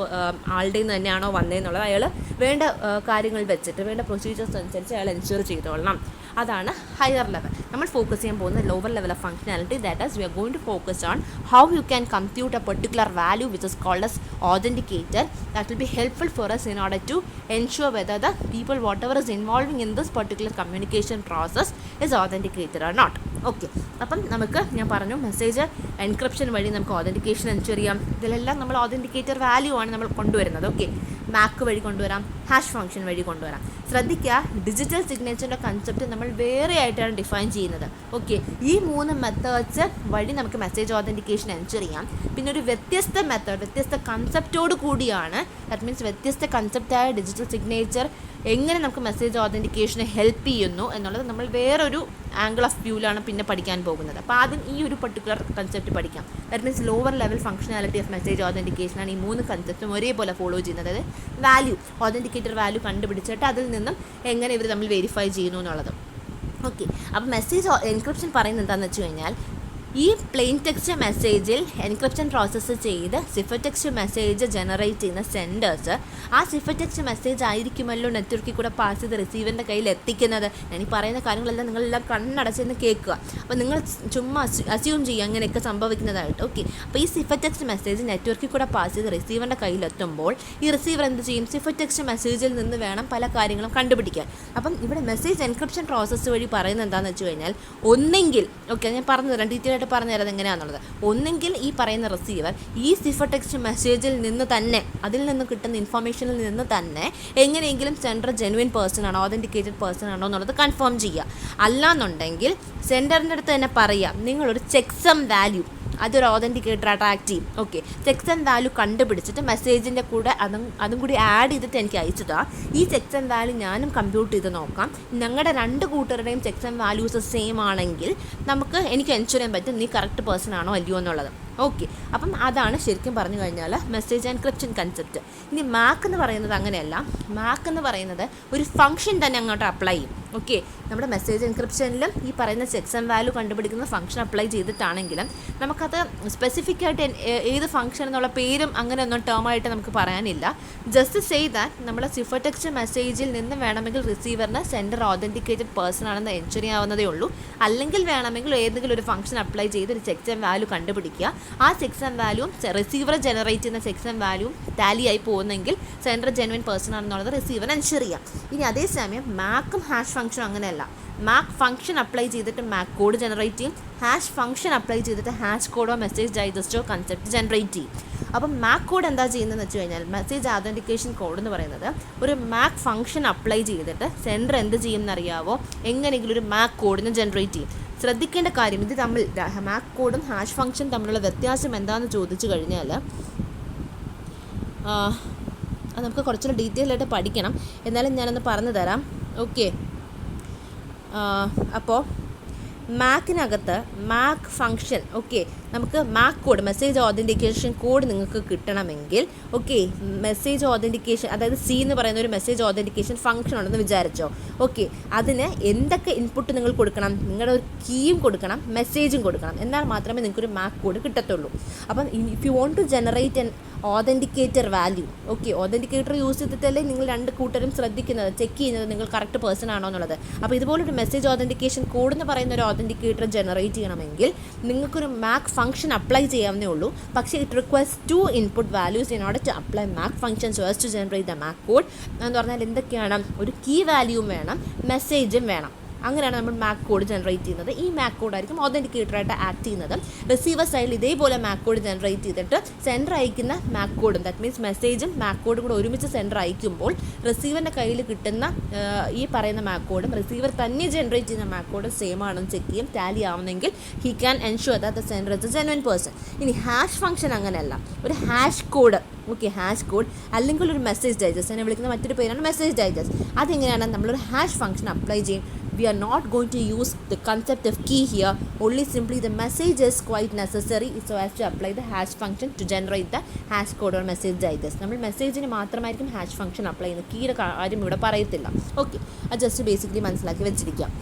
ആളുടെ നിന്ന് തന്നെയാണോ വന്നതെന്നുള്ളത് അയാൾ വേണ്ട കാര്യങ്ങൾ വെച്ചിട്ട് വേണ്ട പ്രൊസീജിയേഴ്സ് അനുസരിച്ച് അയാൾ എൻഷുർ ചെയ്തോളണം. അതാണ് ഹയർ ലെവൽ. നമ്മൾ ഫോക്കസ് ചെയ്യാൻ പോകുന്ന lower level of functionality, that is we are going to focus on how you can compute a particular value which is called as authenticator that will be helpful for us in order to ensure whether the people whatever is involving in this particular communication process is authenticated or not. Okay, അപ്പം നമുക്ക് ഞാൻ പറഞ്ഞു message encryption വഴി നമുക്ക് authentication ensure ചെയ്യാം. ഇതിലെല്ലാം നമ്മൾ authenticator value ആണ് നമ്മൾ കൊണ്ടുവരുന്നത്. ഓക്കെ, മാക്ക് വഴി കൊണ്ടുവരാം, ഹാഷ് ഫംഗ്ഷൻ വഴി കൊണ്ടുവരാം. ശ്രദ്ധിക്കുക, ഡിജിറ്റൽ സിഗ്നേച്ചറിൻ്റെ കൺസെപ്റ്റ് നമ്മൾ വേറെ ആയിട്ടാണ് ഡിഫൈൻ ചെയ്യുന്നത്. ഓക്കെ, ഈ 3 മെത്തേഡ്സ് വഴി നമുക്ക് മെസ്സേജ് ഓതൻറ്റിക്കേഷൻ എൻഷുർ ചെയ്യാം. പിന്നെ ഒരു വ്യത്യസ്ത മെത്തേഡ്, വ്യത്യസ്ത കൺസെപ്റ്റോട് കൂടിയാണ്, ദാറ്റ് മീൻസ് വ്യത്യസ്ത കൺസെപ്റ്റായ ഡിജിറ്റൽ സിഗ്നേച്ചർ എങ്ങനെ നമുക്ക് മെസ്സേജ് ഓതൻറ്റിക്കേഷനെ ഹെൽപ്പ് ചെയ്യുന്നു എന്നുള്ളത് നമ്മൾ വേറൊരു ആംഗിൾ ഓഫ് വ്യൂവിലാണ് പിന്നെ പഠിക്കാൻ പോകുന്നത്. അപ്പോൾ ആദ്യം ഈ ഒരു പർട്ടിക്കുലർ കൺസെപ്റ്റ് പഠിക്കാം. That means lower level functionality of message ഓതൻറ്റിക്കേഷനാണ് ഈ 3 കൺസെപ്റ്റും ഒരേപോലെ ഫോളോ ചെയ്യുന്നത്. അതായത് വാല്യൂ, ഓതൻറ്റിക്കേറ്റർ വാല്യൂ കണ്ടുപിടിച്ചിട്ട് അതിൽ നിന്നും എങ്ങനെ ഇവർ തമ്മിൽ വെരിഫൈ ചെയ്യുന്നു എന്നുള്ളത്. ഓക്കെ, അപ്പോൾ മെസ്സേജ് എൻക്രിപ്ഷൻ പറയുന്നത് എന്താണെന്ന് വെച്ച് കഴിഞ്ഞാൽ, ഈ പ്ലെയിൻ ടെക്സ്റ്റ് മെസ്സേജിൽ എൻക്രിപ്ഷൻ പ്രോസസ്സ് ചെയ്ത് സിഫർ ടെക്സ്റ്റ് മെസ്സേജ് ജനറേറ്റ് ചെയ്യുന്ന സെൻഡേഴ്സ് ആ സിഫർ ടെക്സ്റ്റ് മെസ്സേജ് ആയിരിക്കുമല്ലോ നെറ്റ്വർക്കിൽ കൂടെ പാസ് ചെയ്ത് റിസീവറിൻ്റെ കയ്യിൽ എത്തിക്കുന്നത്. ഞാൻ ഈ പറയുന്ന കാര്യങ്ങളെല്ലാം നിങ്ങളെല്ലാം കണ്ണടച്ചെന്ന് കേൾക്കുക. അപ്പോൾ നിങ്ങൾ ചുമ്മാ അസ്യൂം ചെയ്യുക അങ്ങനെയൊക്കെ സംഭവിക്കുന്നതായിട്ട്. ഓക്കെ, അപ്പോൾ ഈ സിഫർ ടെക്സ്റ്റ് മെസ്സേജ് നെറ്റ്വർക്കിൽ കൂടെ പാസ് ചെയ്ത് റിസീവറിൻ്റെ കയ്യിലെത്തുമ്പോൾ ഈ റിസീവർ എന്ത് ചെയ്യും, സിഫർ ടെക്സ്റ്റ് മെസ്സേജിൽ നിന്ന് വേണം പല കാര്യങ്ങളും കണ്ടുപിടിക്കാൻ. അപ്പം ഇവിടെ മെസ്സേജ് എൻക്രിപ്ഷൻ പ്രോസസ്സ് വഴി പറയുന്നത് എന്താണെന്ന് വെച്ച് കഴിഞ്ഞാൽ, ഒന്നെങ്കിൽ ഓക്കെ ഞാൻ പറഞ്ഞു തരാം, ഡീറ്റെയിൽ ആയിട്ട് പറഞ്ഞു തരാം എങ്ങനെയാണെന്നുള്ളത്. ഒന്നെങ്കിൽ ഈ പറയുന്ന റിസീവർ ഈ സിഫർ ടെക്സ്റ്റ് മെസ്സേജിൽ നിന്ന് തന്നെ, അതിൽ നിന്ന് കിട്ടുന്ന ഇൻഫർമേഷനിൽ നിന്ന് തന്നെ എങ്ങനെയെങ്കിലും സെൻഡർ ജെനുവിൻ പേഴ്സൺ ആണോ ഓതൻറ്റിക്കേറ്റഡ് പേഴ്സൺ ആണോ എന്നുള്ളത് കൺഫേം ചെയ്യുക. അല്ലാന്നുണ്ടെങ്കിൽ സെൻഡറിൻ്റെ അടുത്ത് തന്നെ പറയുക, നിങ്ങളൊരു ചെക്സം വാല്യൂ, അതൊരു ഓതൻറ്റിക്കേറ്ററായിട്ട് ആക്ട് ചെയ്യും. ഓക്കെ, ചെക്സം വാല്യൂ കണ്ടുപിടിച്ചിട്ട് മെസ്സേജിൻ്റെ കൂടെ അതും കൂടി ആഡ് ചെയ്തിട്ട് എനിക്ക് അയച്ചതാ. ഈ ചെക്സം വാല്യൂ ഞാനും കമ്പ്യൂട്ട് ചെയ്ത് നോക്കാം. ഞങ്ങളുടെ 2 കൂട്ടരുടെയും ചെക്സം വാല്യൂസ് സെയിം ആണെങ്കിൽ എനിക്ക് എൻഷുർ ചെയ്യാൻ പറ്റും നീ കറക്റ്റ് പേഴ്സൺ ആണോ അല്ലയോ എന്നുള്ളത്. ഓക്കെ, അപ്പം അതാണ് ശരിക്കും പറഞ്ഞു കഴിഞ്ഞാൽ മെസ്സേജ് എൻക്രിപ്ഷൻ കൺസെപ്റ്റ്. ഇനി മാക്ക് എന്ന് പറയുന്നത് അങ്ങനെയല്ല. മാക്ക് എന്ന് പറയുന്നത് ഒരു ഫംഗ്ഷൻ തന്നെ അങ്ങോട്ട് അപ്ലൈ ചെയ്യും. ഓക്കെ, നമ്മുടെ മെസ്സേജ് എൻക്രിപ്ഷനിലും ഈ പറയുന്ന ചെക്സം വാല്യൂ കണ്ടുപിടിക്കുന്ന ഫംഗ്ഷൻ അപ്ലൈ ചെയ്തിട്ടാണെങ്കിലും നമുക്കത് സ്പെസിഫിക് ആയിട്ട് ഏത് ഫംഗ്ഷൻ എന്നുള്ള പേരും അങ്ങനെ ഒന്നും ടേമായിട്ട് നമുക്ക് പറയാനില്ല. ജസ്റ്റ് സേ ദാറ്റ് നമ്മുടെ സിഫർ ടെക്സ്റ്റ് മെസ്സേജിൽ നിന്ന് വേണമെങ്കിൽ റിസീവറിന് സെൻഡർ ഓതൻറ്റിക്കേറ്റഡ് പേഴ്സൺ ആണെന്ന് എൻഷുർ ചെയ്യാവുന്നതേ ഉള്ളൂ. അല്ലെങ്കിൽ വേണമെങ്കിൽ ഏതെങ്കിലും ഒരു ഫംഗ്ഷൻ അപ്ലൈ ചെയ്ത് ഒരു ചെക്സം വാല്യൂ കണ്ടുപിടിക്കുക. ആ ചെക്സം വാല്യൂവും റിസീവർ ജനറേറ്റ് ചെയ്യുന്ന ചെക്സം വാല്യൂവും ടാലി ആയി പോകുന്നെങ്കിൽ സെൻഡർ ജെനുവിൻ പേഴ്സൺ ആണെന്നുള്ളത് റിസീവർ എൻഷുർ ചെയ്യാം. ഇനി അതേസമയം മാക്കും ഹാഷ് ഫംഗ്ഷനും അങ്ങനെയല്ല. മാക്ക് ഫംഗ്ഷൻ അപ്ലൈ ചെയ്തിട്ട് മാക്ക് കോഡ് ജനറേറ്റ് ചെയ്യും. ഹാഷ് ഫംഗ്ഷൻ അപ്ലൈ ചെയ്തിട്ട് ഹാഷ് കോഡോ മെസ്സേജ് ഡൈജസ്റ്റോ കൺസെപ്റ്റ് ജനറേറ്റ് ചെയ്യും. അപ്പം മാക്ക് കോഡ് എന്താ ചെയ്യുന്നതെന്ന് വെച്ച് കഴിഞ്ഞാൽ, മെസ്സേജ് ഓതൻറ്റിക്കേഷൻ കോഡ് എന്ന് പറയുന്നത് ഒരു മാക്ക് ഫംഗ്ഷൻ അപ്ലൈ ചെയ്തിട്ട് സെൻഡർ എന്ത് ചെയ്യുമെന്നറിയാവോ, എങ്ങനെയെങ്കിലും ഒരു മാക്ക് കോഡിന് ജനറേറ്റ് ചെയ്യും. ശ്രദ്ധിക്കേണ്ട കാര്യം, ഇത് തമ്മിൽ മാക്ക് കോഡും ഹാഷ് ഫംഗ്ഷൻ തമ്മിലുള്ള വ്യത്യാസം എന്താണെന്ന് ചോദിച്ചു കഴിഞ്ഞാൽ, അത് നമുക്ക് കുറച്ചുകൂടി ഡീറ്റെയിൽ ആയിട്ട് പഠിക്കണം. എന്നാലും ഞാനൊന്ന് പറഞ്ഞു തരാം. ഓക്കെ, അപ്പോൾ മാക്കിനകത്ത് മാക്ക് ഫങ്ഷൻ, ഓക്കെ, നമുക്ക് മാക്ക് കോഡ്, മെസ്സേജ് ഓതൻറ്റിക്കേഷൻ കോഡ് നിങ്ങൾക്ക് കിട്ടണമെങ്കിൽ, ഓക്കെ, മെസ്സേജ് ഓതൻറ്റിക്കേഷൻ, അതായത് സി എന്ന് പറയുന്ന ഒരു മെസ്സേജ് ഓതൻറ്റിക്കേഷൻ ഫംഗ്ഷൻ ഉണ്ടെന്ന് വിചാരിച്ചോ. ഓക്കെ, അതിന് എന്തൊക്കെ ഇൻപുട്ട് നിങ്ങൾ കൊടുക്കണം? നിങ്ങളുടെ ഒരു കീയും കൊടുക്കണം, മെസ്സേജും കൊടുക്കണം. എന്നാൽ മാത്രമേ നിങ്ങൾക്കൊരു മാക്ക് കോഡ് കിട്ടത്തുള്ളൂ. അപ്പം if you want to generate an authenticator value, okay, authenticator use ചെയ്തിട്ടല്ലേ നിങ്ങൾ രണ്ട് കൂട്ടരും ശ്രദ്ധിക്കുന്നത്, ചെക്ക് ചെയ്യുന്നത് നിങ്ങൾ കറക്റ്റ് പേഴ്സൺ ആണോ എന്നുള്ളത്. അപ്പോൾ ഇതുപോലൊരു മെസ്സേജ് ഓതൻറ്റിക്കേഷൻ കോഡ് എന്ന് പറയുന്ന ഒരു ഓതൻറ്റിക്കേറ്റർ ജനറേറ്റ് ചെയ്യണമെങ്കിൽ നിങ്ങൾക്കൊരു മാക്ക് ഫംഗ്ഷൻ അപ്ലൈ ചെയ്യാവുന്നേ ഉള്ളൂ. പക്ഷേ it request 2 input values in order to apply MAC function so as to generate the MAC code. എന്ന് പറഞ്ഞാൽ എന്തൊക്കെയാണ്? ഒരു കീ വാല്യൂവും വേണം, മെസ്സേജും വേണം. അങ്ങനെയാണ് നമ്മൾ മാക്ക് കോഡ് ജനറേറ്റ് ചെയ്യുന്നത്. ഈ മാക്ക് കോഡായിരിക്കും ഓതൻറ്റിക്കേറ്ററായിട്ട് ആക്ട് ചെയ്യുന്നത്. റിസീവർ സൈഡിൽ ഇതേപോലെ മാക്ക് കോഡ് ജനറേറ്റ് ചെയ്തിട്ട് സെൻഡർ അയക്കുന്ന മാക്ക് കോഡും, ദാറ്റ് മീൻസ് മെസ്സേജും മാക്ക് കോഡും കൂടെ ഒരുമിച്ച് സെൻഡർ അയക്കുമ്പോൾ റിസീവറിൻ്റെ കയ്യിൽ കിട്ടുന്ന ഈ പറയുന്ന മാക്ക് കോഡും റിസീവർ തന്നെ ജനറേറ്റ് ചെയ്യുന്ന മാക്ക് കോഡും സെയിം ആണെന്ന് ചെക്ക് ചെയ്യും. ടാലി ആവുന്നെങ്കിൽ he can ensure that the sender is a genuine person. ഇനി ഹാഷ് ഫംഗ്ഷൻ അങ്ങനെയല്ല. ഒരു hash code, okay, hash code അല്ലെങ്കിൽ ഒരു മെസ്സേജ് ഡൈജസ്റ്റ്, എന്നെ വിളിക്കുന്ന മറ്റൊരു പേരാണ് മെസ്സേജ് ഡൈജസ്റ്റ്. അതെങ്ങനെയാണ്? നമ്മളൊരു ഹാഷ് ഫംഗ്ഷൻ അപ്ലൈ ചെയ്യും. We are not going to use the concept of key here, only simply the message is quite necessary so as to apply the hash function to generate the hash code or message digest. നമ്മൾ മെസ്സേജിന് മാത്രമായിരിക്കും hash function apply ചെയ്യുന്നത്, കീയുടെ കാര്യം ഇവിടെ പറയത്തില്ല. Okay, അത് just basically മനസ്സിലാക്കി വെച്ചിരിക്കാം.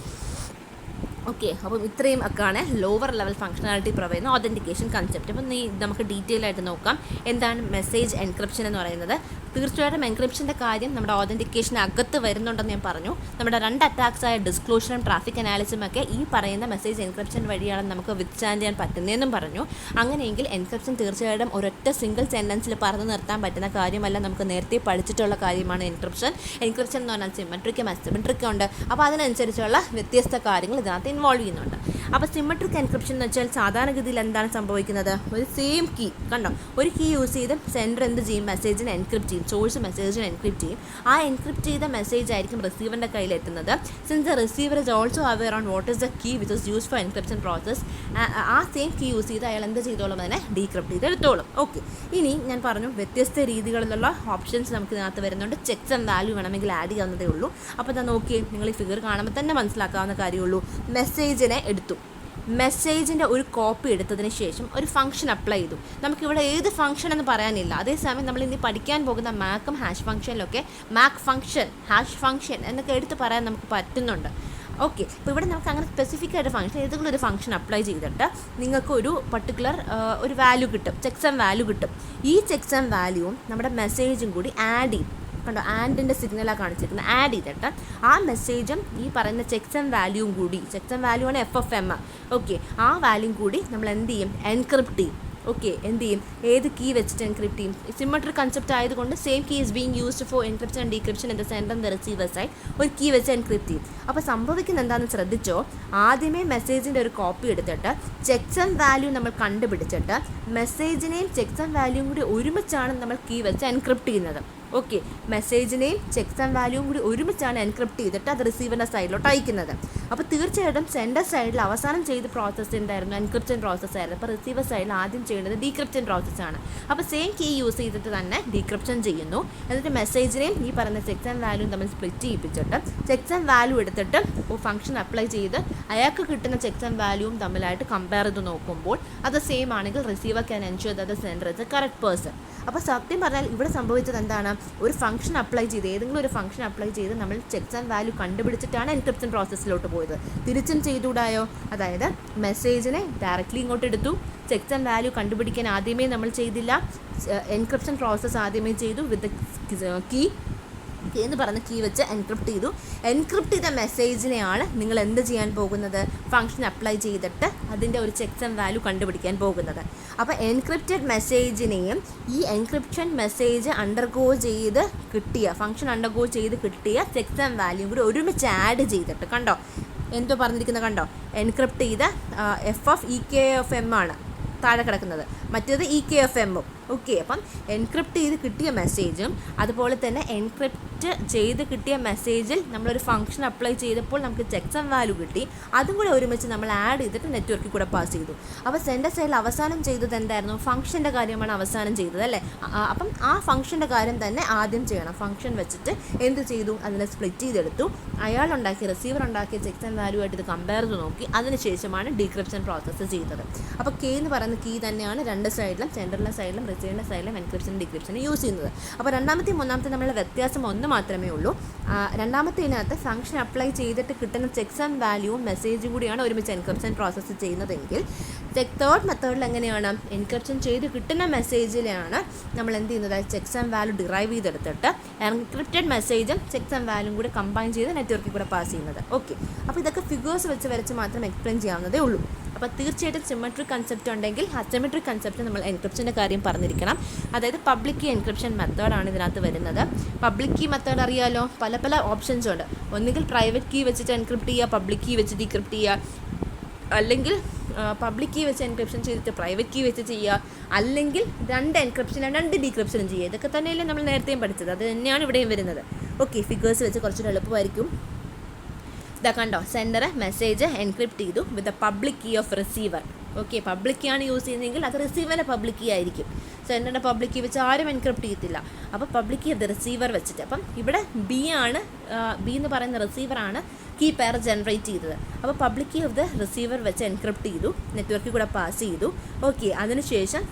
Okay, അപ്പം ഇത്രയും ഒക്കെയാണ് ലോവർ ലെവൽ ഫംഗ്ഷനാലിറ്റി പ്രൊവൈഡ് ചെയ്യുന്ന ഓതൻറ്റിക്കേഷൻ കൺസെപ്റ്റ്. അപ്പം നമുക്ക് ഡീറ്റെയിൽ ആയിട്ട് നോക്കാം എന്താണ് മെസ്സേജ് എൻക്രിപ്ഷൻ എന്ന് പറയുന്നത്. തീർച്ചയായിട്ടും എൻക്രിപ്ഷൻ്റെ കാര്യം നമ്മുടെ ഓതൻറ്റിക്കേഷൻ അകത്ത് വരുന്നുണ്ടെന്ന് ഞാൻ പറഞ്ഞു. നമ്മുടെ 2 അറ്റാക്സ് ആയ ഡിസ്ക്ലോഷറും ട്രാഫിക് അനാലിസും ഒക്കെ ഈ പറയുന്ന മെസ്സേജ് എൻക്രിപ്ഷൻ വഴിയാണ് നമുക്ക് വിത്ത്സ്റ്റാൻഡ് ചെയ്യാൻ പറ്റുന്നതെന്നും പറഞ്ഞു. അങ്ങനെയെങ്കിൽ എൻക്രിപ്ഷൻ തീർച്ചയായിട്ടും ഒരൊറ്റ സിംഗിൾ സെൻറ്റൻസിൽ പറഞ്ഞു നിർത്താൻ പറ്റുന്ന കാര്യമല്ല, നമുക്ക് നേരത്തെ പഠിച്ചിട്ടുള്ള കാര്യമാണ് എൻക്രിപ്ഷൻ. എൻക്രിപ്ഷൻ എന്ന് പറഞ്ഞാൽ സിമെട്രിക്കും അസിമെട്രിക്കും ഉണ്ട്. അപ്പോൾ അതിനനുസരിച്ചുള്ള വ്യത്യസ്ത കാര്യങ്ങൾ ഇതിനകത്ത് ഇൻവോൾവ് ചെയ്യുന്നുണ്ട്. അപ്പോൾ സിമെട്രിക് എൻക്രിപ്ഷൻ എന്ന് വെച്ചാൽ സാധാരണഗതിയിൽ എന്താണ് സംഭവിക്കുന്നത്? ഒരു സെയിം കീ കണ്ടോ, ഒരു കീ യൂസ് ചെയ്ത് സെൻഡർ എന്ത് ചെയ്യും? മെസ്സേജിനെ എൻക്രിപ്റ്റ് ചെയ്യും, സോഴ്സ് മെസ്സേജിനെ എൻക്രിപ്റ്റ് ചെയ്യും. ആ എൻക്രിപ്റ്റ് ചെയ്ത മെസ്സേജ് ആയിരിക്കും റിസീവറിൻ്റെ കയ്യിൽ എത്തുന്നത്. Since the receiver is also aware on what is the key which is use for encryption process, ആ സെയിം കീ യൂസ് ചെയ്ത് അയാൾ എന്ത് ചെയ്തോളും? അതിനെ ഡീക്രിപ്റ്റ് ചെയ്ത് എടുത്തോളും. ഓക്കെ, ഇനി ഞാൻ പറഞ്ഞു വ്യത്യസ്ത രീതികളിലുള്ള ഓപ്ഷൻസ് നമുക്ക് ഇതിനകത്ത് വരുന്നുണ്ട്. ചെക്സ് ആൻഡ് വാല്യൂ വേണമെങ്കിൽ ആഡ് ചെയ്യാവുന്നതേ ഉള്ളൂ. അപ്പോൾ ഞാൻ നോക്കിയേ, നിങ്ങൾ ഈ ഫിഗർ കാണുമ്പോൾ തന്നെ മനസ്സിലാക്കാവുന്ന കാര്യമുള്ളൂ. മെസ്സേജിനെ എടുത്തു, മെസ്സേജിൻ്റെ ഒരു കോപ്പി എടുത്തതിന് ശേഷം ഒരു ഫംഗ്ഷൻ അപ്ലൈ ചെയ്തു. നമുക്കിവിടെ ഏത് ഫംഗ്ഷൻ എന്ന് പറയാനില്ല. അതേസമയം നമ്മൾ ഇനി പഠിക്കാൻ പോകുന്ന മാക്കും ഹാഷ് ഫംഗ്ഷനിലൊക്കെ മാക്ക് ഫംഗ്ഷൻ, ഹാഷ് ഫംഗ്ഷൻ എന്നൊക്കെ എടുത്ത് പറയാൻ നമുക്ക് പറ്റുന്നുണ്ട്. ഓക്കെ, അപ്പോൾ ഇവിടെ നമുക്ക് അങ്ങനെ സ്പെസിഫിക് ആയിട്ട് ഫംഗ്ഷൻ, ഏതെങ്കിലും ഒരു ഫംഗ്ഷൻ അപ്ലൈ ചെയ്തിട്ട് നിങ്ങൾക്ക് ഒരു പർട്ടിക്കുലർ ഒരു വാല്യൂ കിട്ടും, ചെക്സ് ആൻഡ് വാല്യൂ കിട്ടും. ഈ ചെക്സ് ആൻഡ് വാല്യൂവും നമ്മുടെ മെസ്സേജും കൂടി ആഡ് ചെയ്യും. കണ്ടോ, ആൻഡിൻ്റെ സിഗ്നലാണ് കാണിച്ചിരിക്കുന്നത്. ആഡ് ചെയ്തിട്ട് ആ മെസ്സേജും ഈ പറയുന്ന ചെക്സ് ആൻഡ് വാല്യൂവും കൂടി, ചെക്സ് ആൻഡ് വാല്യൂ ആണ് FFM, ഓക്കെ, ആ വാല്യൂം കൂടി നമ്മൾ എന്ത് ചെയ്യും? എൻക്രിപ്റ്റ് ചെയ്യും. ഓക്കെ, എന്ത് ചെയ്യും? ഏത് കീ വെച്ചിട്ട് എൻക്രിപ്റ്റ് ചെയ്യും? സിമെട്രിക് കൺസെപ്റ്റ് ആയതുകൊണ്ട് same key is being used for encryption and decryption in the sender and the receiver side. ഒരു കീ വെച്ച് എൻക്രിപ്റ്റ് ചെയ്യും. അപ്പോൾ സംഭവിക്കുന്നത് എന്താണെന്ന് ശ്രദ്ധിച്ചോ. ആദ്യമേ മെസ്സേജിൻ്റെ ഒരു കോപ്പി എടുത്തിട്ട് ചെക്സ് ആൻഡ് വാല്യൂ നമ്മൾ കണ്ടുപിടിച്ചിട്ട് മെസ്സേജിനെയും ചെക്സ് ആൻഡ് വാല്യൂവും കൂടി ഒരുമിച്ചാണ് നമ്മൾ കീ വെച്ച് എൻക്രിപ്റ്റ് ചെയ്യുന്നത്. ഓക്കെ, മെസ്സേജിനെയും ചെക്സ് ആൻഡ് വാല്യൂവും കൂടി ഒരുമിച്ചാണ് എൻക്രിപ്റ്റ് ചെയ്തിട്ട് അത് റിസീവറിൻ്റെ സൈഡിലോട്ട് അയക്കുന്നത്. അപ്പോൾ തീർച്ചയായിട്ടും സെൻഡർ സൈഡിൽ അവസാനം ചെയ്ത പ്രോസസ്സ് എന്തായിരുന്നു? എൻക്രിപ്ഷൻ പ്രോസസ്സായിരുന്നു. അപ്പോൾ റിസീവർ സൈഡിൽ ആദ്യം ചെയ്യുന്നത് ഡീക്രിപ്ഷൻ പ്രോസസ്സാണ്. അപ്പോൾ സെയിം കീ യൂസ് ചെയ്തിട്ട് തന്നെ ഡീക്രിപ്ഷൻ ചെയ്യുന്നു. എന്നിട്ട് മെസ്സേജിനെയും ഈ പറയുന്ന ചെക്സ് ആൻഡ് വാല്യൂ തമ്മിൽ സ്പ്ലിറ്റ് ചെയ്യിപ്പിച്ചിട്ട് ചെക്സ് ആൻഡ് വാല്യൂ എടുത്തിട്ട് ഫംഗ്ഷൻ അപ്ലൈ ചെയ്ത് അയാൾക്ക് കിട്ടുന്ന ചെക്സ് ആൻഡ് വാല്യൂവും തമ്മിലായിട്ട് കമ്പയർ ചെയ്ത് നോക്കുമ്പോൾ അത് സെയിം ആണെങ്കിൽ receiver can ensure that the sender is A correct person. അപ്പോൾ സത്യം പറഞ്ഞാൽ ഇവിടെ സംഭവിച്ചത് എന്താണ്? ഒരു ഫംഗ്ഷൻ അപ്ലൈ ചെയ്ത്, ഏതെങ്കിലും ഒരു ഫംഗ്ഷൻ അപ്ലൈ ചെയ്ത് നമ്മൾ ചെക്സ് ആൻഡ് വാല്യൂ കണ്ടുപിടിച്ചിട്ടാണ് എൻക്രിപ്ഷൻ പ്രോസസ്സിലോട്ട് പോയത്. തിരിച്ചും ചെയ്തുകൂടായോ? അതായത് മെസ്സേജിനെ ഡയറക്റ്റ്ലി ഇങ്ങോട്ട് എടുത്തു, ചെക്സ് ആൻഡ് വാല്യൂ കണ്ടുപിടിക്കാൻ ആദ്യമേ നമ്മൾ ചെയ്തില്ല, എൻക്രിപ്ഷൻ പ്രോസസ്സ് ആദ്യമേ ചെയ്തു വിത്ത് കീ എന്ന് പറഞ്ഞ കീ വെച്ച് എൻക്രിപ്റ്റ് ചെയ്തു. എൻക്രിപ്റ്റ് ചെയ്ത മെസ്സേജിനെയാണ് നിങ്ങൾ എന്ത് ചെയ്യാൻ പോകുന്നത്? ഫംഗ്ഷൻ അപ്ലൈ ചെയ്തിട്ട് അതിൻ്റെ ഒരു ചെക്സ് ആൻഡ് വാല്യൂ കണ്ടുപിടിക്കാൻ പോകുന്നത്. അപ്പോൾ എൻക്രിപ്റ്റഡ് മെസ്സേജിനെയും ഈ എൻക്രിപ്ഷൻ മെസ്സേജ് അണ്ടർഗോ ചെയ്ത് കിട്ടിയ, ഫംഗ്ഷൻ അണ്ടർഗോ ചെയ്ത് കിട്ടിയ ചെക്സ് ആൻഡ് വാല്യൂയും കൂടി ഒരുമിച്ച് ആഡ് ചെയ്തിട്ട്, കണ്ടോ എന്തോ പറഞ്ഞിരിക്കുന്നത് കണ്ടോ? എൻക്രിപ്റ്റ് ചെയ്ത FF EKFM ആണ് താഴെ കിടക്കുന്നത്, മറ്റേത് EKFM. ഓക്കെ, അപ്പം എൻക്രിപ്റ്റ് ചെയ്ത് കിട്ടിയ മെസ്സേജും അതുപോലെ തന്നെ എൻക്രിപ്റ്റ് ചെയ്ത് കിട്ടിയ മെസ്സേജിൽ നമ്മളൊരു ഫംഗ്ഷൻ അപ്ലൈ ചെയ്തപ്പോൾ നമുക്ക് ചെക്സം വാല്യൂ കിട്ടി, അതും കൂടെ ഒരുമിച്ച് നമ്മൾ ആഡ് ചെയ്തിട്ട് നെറ്റ്വർക്കിൽ കൂടെ പാസ് ചെയ്തു. അപ്പോൾ സെൻഡർ സൈഡിൽ അവസാനം ചെയ്തത് എന്തായിരുന്നു? ഫംഗ്ഷൻ്റെ കാര്യമാണ് അവസാനം ചെയ്തത് അല്ലേ. അപ്പം ആ ഫംഗ്ഷൻ്റെ കാര്യം തന്നെ ആദ്യം ചെയ്യണം. ഫംഗ്ഷൻ വെച്ചിട്ട് എന്ത് ചെയ്തു? അതിനെ സ്പ്ലിറ്റ് ചെയ്തെടുത്തു. റിസീവർ ഉണ്ടാക്കിയ ചെക്സം വാല്യൂ ആയിട്ട് ഇത് കമ്പയർ ചെയ്ത് നോക്കി, അതിനുശേഷമാണ് ഡീക്രിപ്ഷൻ പ്രോസസ്സ് ചെയ്തത്. അപ്പോൾ കീ എന്ന് പറയുന്ന കീ തന്നെയാണ് രണ്ട് സൈഡിലും, സെൻഡറിൻ്റെ സൈഡിലും റിസീവറിൻ്റെ സൈഡിലും എൻക്രിപ്ഷൻ ഡീക്രിപ്ഷൻ യൂസ് ചെയ്യുന്നത്. അപ്പോൾ രണ്ടാമത്തെയും മൂന്നാമത്തെ തമ്മിലുള്ള വ്യത്യാസം ഒന്ന് മാത്രമേ ഉള്ളൂ. രണ്ടാമത്തേതിനകത്ത് ഫംഗ്ഷൻ അപ്ലൈ ചെയ്തിട്ട് കിട്ടുന്ന ചെക്സം വാല്യൂവും മെസ്സേജും കൂടിയാണ് ഒരുമിച്ച് എൻക്രിപ്ഷൻ പ്രോസസ്സ് ചെയ്യുന്നതെങ്കിൽ തേർഡ് മെത്തേഡിൽ എങ്ങനെയാണ്? എൻക്രിപ്ഷൻ ചെയ്ത് കിട്ടുന്ന മെസ്സേജിലാണ് നമ്മൾ എന്ത് ചെയ്യുന്നത്? ചെക്സം വാല്യൂ ഡിറൈവ് ചെയ്തെടുത്തിട്ട് എൻക്രിപ്റ്റഡ് മെസ്സേജും ചെക്സം വാല്യൂം കൂടി കമ്പൈൻ ചെയ്ത് നെറ്റ്വർക്കിൽ കൂടെ പാസ് ചെയ്യുന്നത്. ഓക്കെ, അപ്പോൾ ഇതൊക്കെ ഫിഗേഴ്സ് വെച്ച് വരച്ച് മാത്രം എക്സ്പ്ലെയിൻ ചെയ്യാവുന്നതേ ഉള്ളൂ. അപ്പോൾ തീർച്ചയായിട്ടും സിമെട്രിക് കൺസെപ്റ്റ് ഉണ്ടെങ്കിൽ അസിമെട്രിക് കൺസെപ്റ്റ് നമ്മൾ എൻക്രിപ്ഷൻ്റെ കാര്യം പറഞ്ഞിരിക്കണം. അതായത് പബ്ലിക് കീ എൻക്രിപ്ഷൻ മെത്തേഡാണ് ഇതിനകത്ത് വരുന്നത്. പബ്ലിക് കീ മെത്തേഡ് അറിയാലോ, പല പല ഓപ്ഷൻസ് ഉണ്ട്. ഒന്നുകിൽ പ്രൈവറ്റ് കീ വെച്ചിട്ട് എൻക്രിപ്റ്റ് ചെയ്യുക, പബ്ലിക് കീ വെച്ച് ഡീക്രിപ്റ്റ് ചെയ്യുക, അല്ലെങ്കിൽ പബ്ലിക് കീ വെച്ച് എൻക്രിപ്ഷൻ ചെയ്തിട്ട് പ്രൈവറ്റ് കീ വെച്ച് ചെയ്യുക, അല്ലെങ്കിൽ രണ്ട് ഡീക്രിപ്ഷനും ചെയ്യുക. ഇതൊക്കെ തന്നെയല്ലേ നമ്മൾ നേരത്തെയും പഠിച്ചത്, അത് തന്നെയാണ് ഇവിടെയും വരുന്നത്. ഓക്കെ, ഫിഗേഴ്സ് വെച്ച് കുറച്ചുകൂടെ എളുപ്പമായിരിക്കും. ഇതാ കണ്ടോ, സെൻഡർ മെസ്സേജ് എൻക്രിപ്റ്റ് ചെയ്തു with the public key of receiver. Okay, public key ആണ് യൂസ് ചെയ്യുന്നതെങ്കിൽ അത് റിസീവറിൻ്റെ പബ്ലിക് കീ ആയിരിക്കും. സെൻഡറിൻ്റെ പബ്ലിക് കീ വെച്ച് ആരും എൻക്രിപ്റ്റ് ചെയ്യത്തില്ല. അപ്പോൾ public key of the receiver വെച്ചിട്ട്, അപ്പം ഇവിടെ ബി എന്ന് പറയുന്ന റിസീവറാണ് കീ പെയർ ജനറേറ്റ് ചെയ്തത്. അപ്പോൾ public key of the receiver വെച്ച് എൻക്രിപ്റ്റ് ചെയ്തു, നെറ്റ്വർക്കിൽ കൂടെ പാസ് ചെയ്തു. ഓക്കെ, അതിനുശേഷം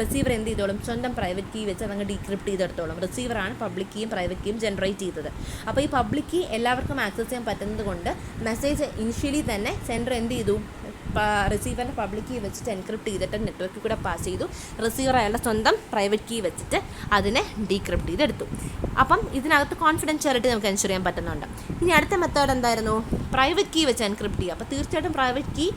റിസീവർ എന്ത് ചെയ്തോളും? സ്വന്തം പ്രൈവറ്റ് കീ വെച്ച് അതങ്ങ് ഡീക്രിപ്റ്റ് ചെയ്തെടുത്തോളും. റിസീവറാണ് പബ്ലിക് കീയും പ്രൈവറ്റ് കീയും ജനറേറ്റ് ചെയ്തത്. അപ്പോൾ ഈ പബ്ലിക് കീ എല്ലാവർക്കും ആക്സസ് ചെയ്യാൻ പറ്റുന്നത് കൊണ്ട് മെസ്സേജ് ഇനിഷ്യലി തന്നെ സെൻഡർ എന്ത് ചെയ്തു? റിസീവറിൻ്റെ പബ്ലിക് കീ വെച്ചിട്ട് എൻക്രിപ്റ്റ് ചെയ്തിട്ട് നെറ്റ്വർക്കിൽ കൂടെ പാസ് ചെയ്തു. റിസീവർ അയാളുടെ സ്വന്തം പ്രൈവറ്റ് കീ വെച്ചിട്ട് അതിനെ ഡീക്രിപ്റ്റ് ചെയ്തെടുത്തു. അപ്പം ഇതിനകത്ത് കോൺഫിഡൻഷ്യാലിറ്റി നമുക്ക് എൻഷുർ ചെയ്യാൻ പറ്റുന്നുണ്ട്. ഇനി അടുത്ത മെത്തേഡ് എന്തായിരുന്നു? പ്രൈവറ്റ് കീ വെച്ച് എൻക്രിപ്റ്റ് ചെയ്യുക. അപ്പോൾ തീർച്ചയായിട്ടും പ്രൈവറ്റ് കീ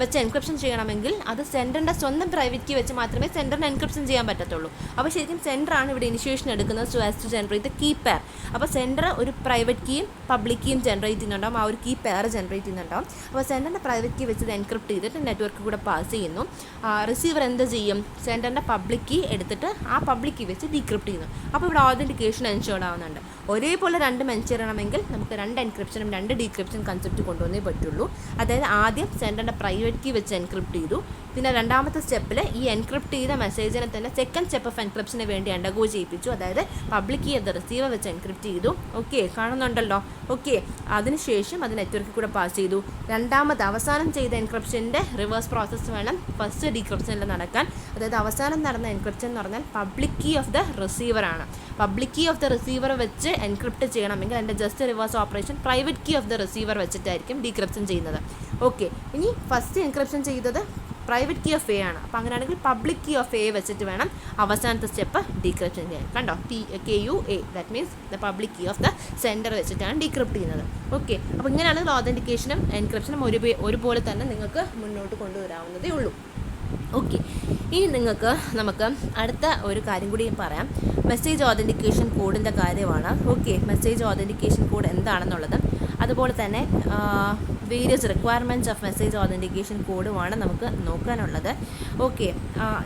വെച്ച് എൻക്രിപ്ഷൻ ചെയ്യണമെങ്കിൽ അത് സെൻഡറിൻ്റെ സ്വന്തം പ്രൈവറ്റ് കീ വെച്ച് മാത്രമേ സെൻഡറിന് എൻക്രിപ്ഷൻ ചെയ്യാൻ പറ്റത്തുള്ളൂ. അപ്പോൾ ശരിക്കും സെൻഡറാണ് ഇവിടെ ഇനിഷ്യേഷൻ എടുക്കുന്നത് so as to generate the key pair. അപ്പോൾ സെൻഡർ ഒരു പ്രൈവറ്റ് കീയും പബ്ലിക് കീയും ജനറേറ്റ് ചെയ്യുന്നുണ്ടാവും, ആ ഒരു കീ പെയർ ജനറേറ്റ് ചെയ്യുന്നുണ്ടാവും. അപ്പോൾ സെൻഡറിൻ്റെ പ്രൈവറ്റ് കീ വെച്ച് എൻക്രിപ്റ്റ് ചെയ്തിട്ട് നെറ്റ്വർക്ക് കൂടെ പാസ് ചെയ്യുന്നു. റിസീവർ എന്ത് ചെയ്യും? സെൻഡറിൻ്റെ പബ്ലിക് കീ എടുത്തിട്ട് ആ പബ്ലിക് കീ വെച്ച് ഡീക്രിപ്റ്റ് ചെയ്യുന്നു. അപ്പോൾ ഇവിടെ ഓതൻറ്റിക്കേഷൻ എൻഷുർഡ് ആവുന്നുണ്ട്. ഒരേപോലെ രണ്ടും എൻഷുർ ചെയ്യണമെങ്കിൽ നമുക്ക് രണ്ട് എൻക്രിപ്ഷനും രണ്ട് ഡീക്രിപ്ഷൻ കൺസെപ്റ്റ് കൊണ്ടുവന്നേ പറ്റുള്ളൂ. അതായത് ആദ്യം സെൻഡറിൻ്റെ പ്രൈവറ്റ് കീ വെച്ച് എൻക്രിപ്റ്റ് ചെയ്തു, പിന്നെ രണ്ടാമത്തെ സ്റ്റെപ്പിൽ ഈ എൻക്രിപ്റ്റ് ചെയ്ത മെസ്സേജിനെ തന്നെ സെക്കൻഡ് സ്റ്റെപ്പ് ഓഫ് എൻക്രിപ്ഷന് വേണ്ടി അണ്ടർഗോ ചെയ്യിപ്പിച്ചു. അതായത് പബ്ലിക് കീ അത് റിസീവർ വെച്ച് എൻക്രിപ്റ്റ് ചെയ്തു. ഓക്കെ, കാണുന്നുണ്ടല്ലോ. ഓക്കെ, അതിനുശേഷം അത് നെറ്റ്വർക്കിൽ കൂടെ പാസ് ചെയ്തു. അവസാനം ചെയ്ത എൻക്രിപ്ഷൻ്റെ റിവേഴ്സ് പ്രോസസ്സ് വേണം ഫസ്റ്റ് ഡീക്രിപ്ഷനിൽ നടക്കാൻ. അതായത് അവസാനം നടന്ന എൻക്രിപ്ഷൻ എന്ന് പറഞ്ഞാൽ പബ്ലിക് കീ ഓഫ് ദ റിസീവറാണ്. Public key of the receiver വെച്ച് എൻക്രിപ്റ്റ് ചെയ്യണമെങ്കിൽ അതിൻ്റെ just reverse operation private key of the receiver വെച്ചിട്ടായിരിക്കും ഡീക്രിപ്ഷൻ ചെയ്യുന്നത്. ഓക്കെ, ഇനി ഫസ്റ്റ് എൻക്രിപ്ഷൻ ചെയ്തത് പ്രൈവറ്റ് കീ ഓഫ് എ ആണ്. അപ്പോൾ അങ്ങനെയാണെങ്കിൽ പബ്ലിക് കീ ഓഫ് എ വെച്ചിട്ട് വേണം അവസാനത്തെ സ്റ്റെപ്പ് ഡീക്രിപ്ഷൻ ചെയ്യാൻ. കണ്ടോ, TKUA, that means the public key of the sender വെച്ചിട്ടാണ് ഡീക്രിപ്റ്റ് ചെയ്യുന്നത്. ഓക്കെ, അപ്പോൾ ഇങ്ങനെയാണെങ്കിൽ ഓതൻറ്റിക്കേഷനും എൻക്രിപ്ഷനും ഒരുപോലെ തന്നെ നിങ്ങൾക്ക് മുന്നോട്ട് കൊണ്ടുവരാവുന്നതേ ഉള്ളൂ. ഓക്കെ, ഇനി നമുക്ക് അടുത്ത ഒരു കാര്യം കൂടി പറയാം. മെസ്സേജ് ഓതൻറ്റിക്കേഷൻ കോഡിൻ്റെ കാര്യമാണ്. ഓക്കെ, മെസ്സേജ് ഓതൻറ്റിക്കേഷൻ കോഡ് എന്താണെന്നുള്ളത്, അതുപോലെ തന്നെ various requirements of message authentication കോഡുമാണ് നമുക്ക് നോക്കാനുള്ളത്. ഓക്കെ,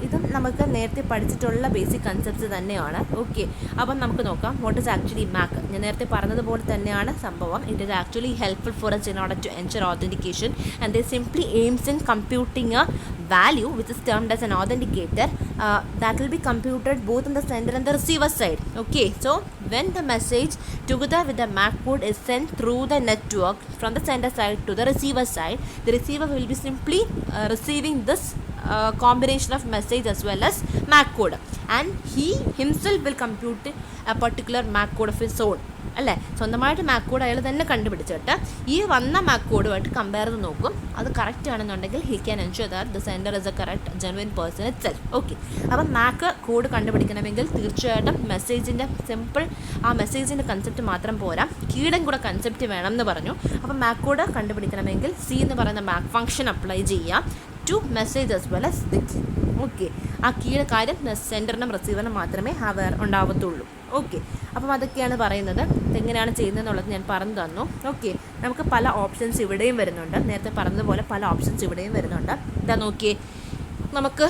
ഇതും നമുക്ക് നേരത്തെ പഠിച്ചിട്ടുള്ള ബേസിക് കൺസെപ്റ്റ്സ് തന്നെയാണ്. ഓക്കെ, അപ്പം നമുക്ക് നോക്കാം വാട്ട് ഈസ് ആക്ച്വലി മാക്ക്. ഞാൻ നേരത്തെ പറഞ്ഞതുപോലെ തന്നെയാണ് സംഭവം. It is actually helpful for us in order to ensure authentication, and they simply aims in computing a value which is termed as an authenticator that will be computed both on the sender and the receiver side. Okay, so when the message together with the MAC code is sent through the network from the sender side to the receiver side, the receiver will be simply receiving this combination of message as well as MAC code, and he himself will compute a particular MAC code of his own. അല്ലേ, സ്വന്തമായിട്ട് Mac code അയാൾ തന്നെ കണ്ടുപിടിച്ചിട്ട് ഈ വന്ന Mac കോഡുമായിട്ട് compare ചെയ്ത് നോക്കും. അത് കറക്റ്റ് ആണെന്നുണ്ടെങ്കിൽ he can ensure that the sender is A correct genuine person itself. Okay, അപ്പം മാക് കോഡ് കണ്ടുപിടിക്കണമെങ്കിൽ തീർച്ചയായിട്ടും മെസ്സേജിൻ്റെ സിമ്പിൾ ആ മെസ്സേജിൻ്റെ കൺസെപ്റ്റ് മാത്രം പോരാ, കീയുടെ കൂടെ കൺസെപ്റ്റ് വേണം എന്ന് പറഞ്ഞു. അപ്പം മാക് കോഡ് കണ്ടുപിടിക്കണമെങ്കിൽ സി എന്ന് പറയുന്ന മാക് ഫംഗ്ഷൻ അപ്ലൈ ചെയ്യുക to message as well as the key. Okay, ആ കീയുടെ കാര്യം സെൻഡറിനും റിസീവറിനും മാത്രമേ ഉണ്ടാവത്തുള്ളൂ. ഓക്കെ, അപ്പം അതൊക്കെയാണ് പറയുന്നത്. ഇതെങ്ങനെയാണ് ചെയ്യുന്നതെന്നുള്ളത് ഞാൻ പറഞ്ഞു തന്നു. ഓക്കെ, നമുക്ക് പല ഓപ്ഷൻസ് ഇവിടെയും വരുന്നുണ്ട്. നേരത്തെ പറഞ്ഞതുപോലെ പല ഓപ്ഷൻസ് ഇവിടെയും വരുന്നുണ്ട്. ഇതാ നോക്കിയേ, നമുക്ക്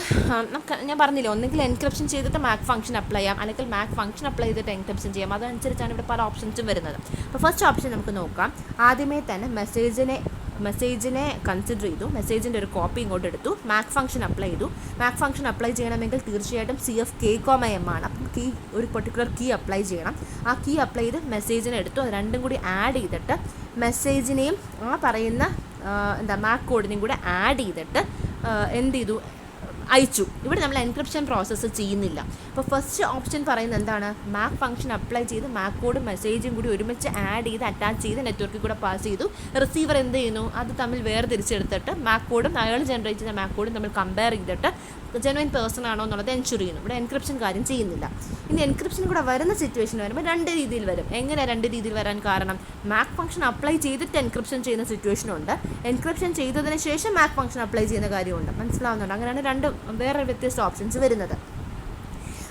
ഞാൻ പറഞ്ഞില്ലേ, ഒന്നെങ്കിൽ എൻക്രിപ്ഷൻ ചെയ്തിട്ട് മാക് ഫംഗ്ഷൻ അപ്ലൈ ചെയ്യാം, അല്ലെങ്കിൽ മാക് ഫംഗ്ഷൻ അപ്ലൈ ചെയ്തിട്ട് എൻക്രിപ്ഷൻ ചെയ്യാം. അതനുസരിച്ചാണ് ഇവിടെ പല ഓപ്ഷൻസും വരുന്നത്. അപ്പോൾ ഫസ്റ്റ് ഓപ്ഷൻ നമുക്ക് നോക്കാം. ആദ്യമേ തന്നെ മെസ്സേജിനെ കൺസിഡർ ചെയ്തു, മെസ്സേജിൻ്റെ ഒരു കോപ്പി ഇങ്ങോട്ട് എടുത്തു, മാക് ഫംഗ്ഷൻ അപ്ലൈ ചെയ്തു. മാക് ഫംഗ്ഷൻ അപ്ലൈ ചെയ്യണമെങ്കിൽ തീർച്ചയായിട്ടും CFK,M ആണ്. അപ്പം കീ, ഒരു പെർട്ടിക്കുലർ കീ അപ്ലൈ ചെയ്യണം. ആ കീ അപ്ലൈ ചെയ്ത് മെസ്സേജിനെ എടുത്തു, അത് രണ്ടും കൂടി ആഡ് ചെയ്തിട്ട് മെസ്സേജിനെയും ആ പറയുന്ന മാക് കോഡിനെയും കൂടെ ആഡ് ചെയ്തിട്ട് എന്ത് ചെയ്തു, അയച്ചു. ഇവിടെ നമ്മൾ എൻക്രിപ്ഷൻ പ്രോസസ്സ് ചെയ്യുന്നില്ല. അപ്പോൾ ഫസ്റ്റ് ഓപ്ഷൻ പറയുന്നത് എന്താണ്, മാക് ഫംഗ്ഷൻ അപ്ലൈ ചെയ്ത് മാക് കോഡും മെസ്സേജും കൂടി ഒരുമിച്ച് ആഡ് ചെയ്ത് അറ്റാച്ച് ചെയ്ത് നെറ്റ്വർക്കിൽ കൂടെ പാസ് ചെയ്തു. റിസീവർ എന്ത് ചെയ്യുന്നു, അത് തമ്മിൽ വേർതിരിച്ചെടുത്തിട്ട് മാക് കോഡും അയാൾ ജനറേറ്റ് ചെയ്ത മാക് കോഡും തമ്മിൽ കമ്പയർ ചെയ്തിട്ട് ജെനുവൻ പേഴ്സൺ ആണോ എന്നുള്ളത് എൻഷുർ ചെയ്യുന്നു. ഇവിടെ എൻക്രിപ്ഷൻ കാര്യം ചെയ്യുന്നില്ല. ഇനി എൻക്രിപ്ഷൻ കൂടെ വരുന്ന സിറ്റുവേഷൻ വരുമ്പോൾ രണ്ട് രീതിയിൽ വരും. എങ്ങനെ രണ്ട് രീതിയിൽ വരാൻ കാരണം, മാക് ഫംഗ്ഷൻ അപ്ലൈ ചെയ്തിട്ട് എൻക്രിപ്ഷൻ ചെയ്യുന്ന സിറ്റുവേഷനുണ്ട്, എൻക്രിപ്ഷൻ ചെയ്തതിന് ശേഷം മാക് ഫംഗ്ഷൻ അപ്ലൈ ചെയ്യുന്ന കാര്യമുണ്ട്. മനസ്സിലാവുന്നുണ്ട്? അങ്ങനെയാണ് രണ്ട് വേറെ വ്യത്യസ്ത ഓപ്ഷൻസ് വരുന്നത്.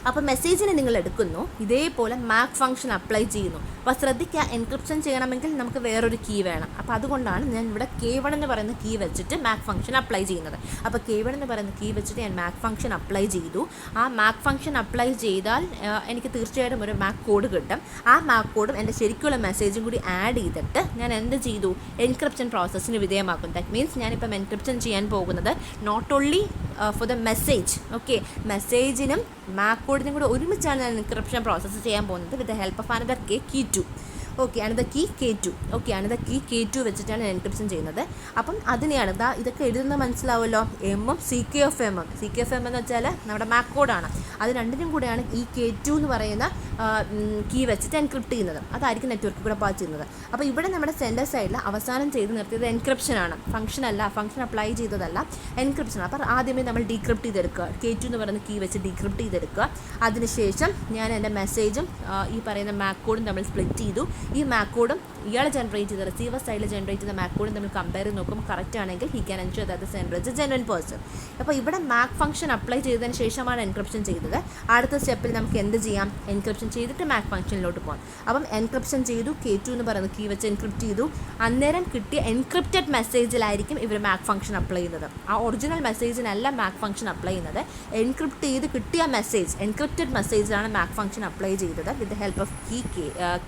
അപ്പോൾ മെസ്സേജിനെ നിങ്ങൾ എടുക്കുന്നു, ഇതേപോലെ മാക് ഫംഗ്ഷൻ അപ്ലൈ ചെയ്യുന്നു. അപ്പോൾ ശ്രദ്ധിക്കുക, എൻക്രിപ്ഷൻ ചെയ്യണമെങ്കിൽ നമുക്ക് വേറൊരു കീ വേണം. അപ്പോൾ അതുകൊണ്ടാണ് ഞാൻ ഇവിടെ K1 എന്ന് പറയുന്ന കീ വെച്ചിട്ട് മാക് ഫംഗ്ഷൻ അപ്ലൈ ചെയ്യുന്നത്. അപ്പോൾ K1 എന്ന് പറയുന്ന കീ വെച്ചിട്ട് ഞാൻ മാക് ഫംഗ്ഷൻ അപ്ലൈ ചെയ്തു. ആ മാക് ഫംഗ്ഷൻ അപ്ലൈ ചെയ്താൽ എനിക്ക് തീർച്ചയായിട്ടും ഒരു മാക് കോഡ് കിട്ടും. ആ മാക് കോഡും എൻ്റെ ശരിക്കുള്ള മെസ്സേജും കൂടി ആഡ് ചെയ്തിട്ട് ഞാൻ എന്ത് ചെയ്തു, എൻക്രിപ്ഷൻ പ്രോസസ്സിന് വിധേയമാക്കും. ദാറ്റ് മീൻസ് ഞാനിപ്പം എൻക്രിപ്ഷൻ ചെയ്യാൻ പോകുന്നത് not only for the message, okay, മെസ്സേജിനും മാക് കോഡിനും കൂടെ ഒരുമിച്ചാണ് ഞാൻ എൻക്രിപ്ഷൻ പ്രോസസ്സ് ചെയ്യാൻ പോകുന്നത് with the help of another K2. Okay, another key K2. Okay, another key K2 വെച്ചിട്ടാണ് എൻക്രിപ്ഷൻ ചെയ്യുന്നത്. അപ്പം അതിനെയാണ് ഇതൊക്കെ എഴുതുന്നത് മനസ്സിലാവുമല്ലോ. എമ്മും CK(M). CK(M) എന്ന് വെച്ചാൽ നമ്മുടെ മാക് കോഡാണ്. അത് രണ്ടിനും കൂടെയാണ് ഈ K2 എന്ന് പറയുന്ന കീ വെച്ചിട്ട് എൻക്രിപ്റ്റ് ചെയ്യുന്നത്. അതായിരിക്കും നെറ്റ്വർക്കിൽ കൂടെ പാസ് ചെയ്യുന്നത്. അപ്പോൾ ഇവിടെ നമ്മുടെ സെൻഡർ സൈഡിൽ അവസാനം ചെയ്ത് നിർത്തിയത് എൻക്രിപ്ഷനാണ്, ഫംഗ്ഷൻ അല്ല, ഫംഗ്ഷൻ അപ്ലൈ ചെയ്തതല്ല, എൻക്രിപ്ഷൻ. അപ്പോൾ ആദ്യമേ നമ്മൾ ഡീക്രിപ്റ്റ് ചെയ്തെടുക്കുക, K2 എന്ന് പറയുന്ന കീ വെച്ച് ഡീക്രിപ്റ്റ് ചെയ്തെടുക്കുക. അതിനുശേഷം ഞാൻ എൻ്റെ മെസ്സേജും ഈ പറയുന്ന മാക് കോഡും തമ്മിൽ സ്പ്ലിറ്റ് ചെയ്തു. ഈ മാക് കോഡും ഇയാൾ ജനറേറ്റ് ചെയ്ത റിസീവർ സൈഡിൽ ജനറേറ്റ് ചെയ്ത മാക് കോഡും തമ്മിൽ കമ്പയർ ചെയ്ത് നോക്കും. കറക്റ്റ് ആണെങ്കിൽ he can ensure that the sender is A genuine person. അപ്പോൾ ഇവിടെ മാക് ഫംഗ്ഷൻ അപ്ലൈ ചെയ്തതിന് ശേഷമാണ് എൻക്രിപ്ഷൻ ചെയ്തത്. അടുത്ത സ്റ്റെപ്പിൽ നമുക്ക് എന്ത് ചെയ്യാം, എൻക്രിപ്ഷൻ ചെയ്തിട്ട് മാക് ഫംഗ്ഷനിലോട്ട് പോകാം. അപ്പം എൻക്രിപ്ഷൻ ചെയ്തു, K2 എന്ന് പറയുന്ന കീ വെച്ച് എൻക്രിപ്റ്റ് ചെയ്തു. അന്നേരം കിട്ടിയ എൻക്രിപ്റ്റഡ് മെസ്സേജിലായിരിക്കും ഇവർ മാക് ഫംഗ്ഷൻ അപ്ലൈ ചെയ്യുന്നത്. ആ ഒറിജിനൽ മെസ്സേജിനല്ല മാക് ഫംഗ്ഷൻ അപ്ലൈ ചെയ്യുന്നത്. എൻക്രിപ്റ്റ് ചെയ്ത് കിട്ടിയ മെസ്സേജ്, എൻക്രിപ്റ്റഡ് മെസ്സേജിലാണ് മാക് ഫംഗ്ഷൻ അപ്ലൈ ചെയ്തത് with the help of key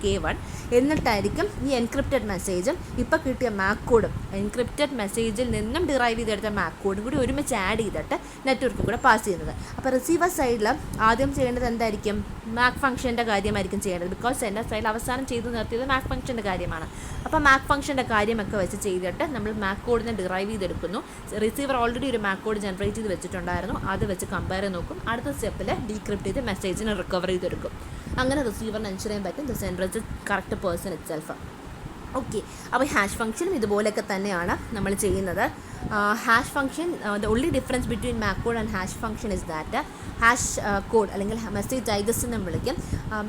K1. എന്നിട്ടായിരിക്കും ഈ എൻക്രിപ്റ്റഡ് മെസ്സേജും ഇപ്പോൾ കിട്ടിയ മാക് കോഡും എൻക്രിപ്റ്റഡ് മെസ്സേജിൽ നിന്നും ഡിറൈവ് ചെയ്തെടുത്ത മാക് കോഡും കൂടി ഒരുമിച്ച് ആഡ് ചെയ്തിട്ട് നെറ്റ്വർക്കിൽ കൂടെ പാസ് ചെയ്യുന്നത്. അപ്പോൾ റിസീവർ സൈഡിൽ ആദ്യം ചെയ്യേണ്ടത് എന്തായിരിക്കും, മാക് ഫംഗ്ഷൻ്റെ കാര്യമായിരിക്കും ചെയ്യേണ്ടത്. ബിക്കോസ് സെൻഡർ സൈഡിൽ അവസാനം ചെയ്ത് നിർത്തിയത് മാക് ഫംഗ്ഷൻ്റെ കാര്യമാണ്. അപ്പോൾ മാക് ഫംഗ്ഷൻ്റെ കാര്യമൊക്കെ വെച്ച് ചെയ്തിട്ട് നമ്മൾ മാക് കോഡിനെ ഡിറൈവ് ചെയ്തെടുക്കുന്നു. റിസീവർ ഓൾറെഡി ഒരു മാക് കോഡ് ജനറേറ്റ് ചെയ്ത് വെച്ചിട്ടുണ്ടായിരുന്നു, അത് വെച്ച് കമ്പയർ നോക്കും. അടുത്ത സ്റ്റെപ്പിൽ ഡീക്രിപ്റ്റ് ചെയ്ത് മെസ്സേജിനെ റിക്കവർ ചെയ്തെടുക്കും. അങ്ങനെ റിസീവറിന് എൻഷുർ ചെയ്യാൻ പറ്റും the sender is correct person itself. Okay, അപ്പോൾ ഹാഷ് ഫംഗ്ഷനും ഇതുപോലെയൊക്കെ തന്നെയാണ് നമ്മൾ ചെയ്യുന്നത്. Hash function, the only difference between MAC code and hash function is that hash code അല്ലെങ്കിൽ മെസ്സേജ് ഡൈജസ്റ്റ് എന്ന് വിളിക്കും.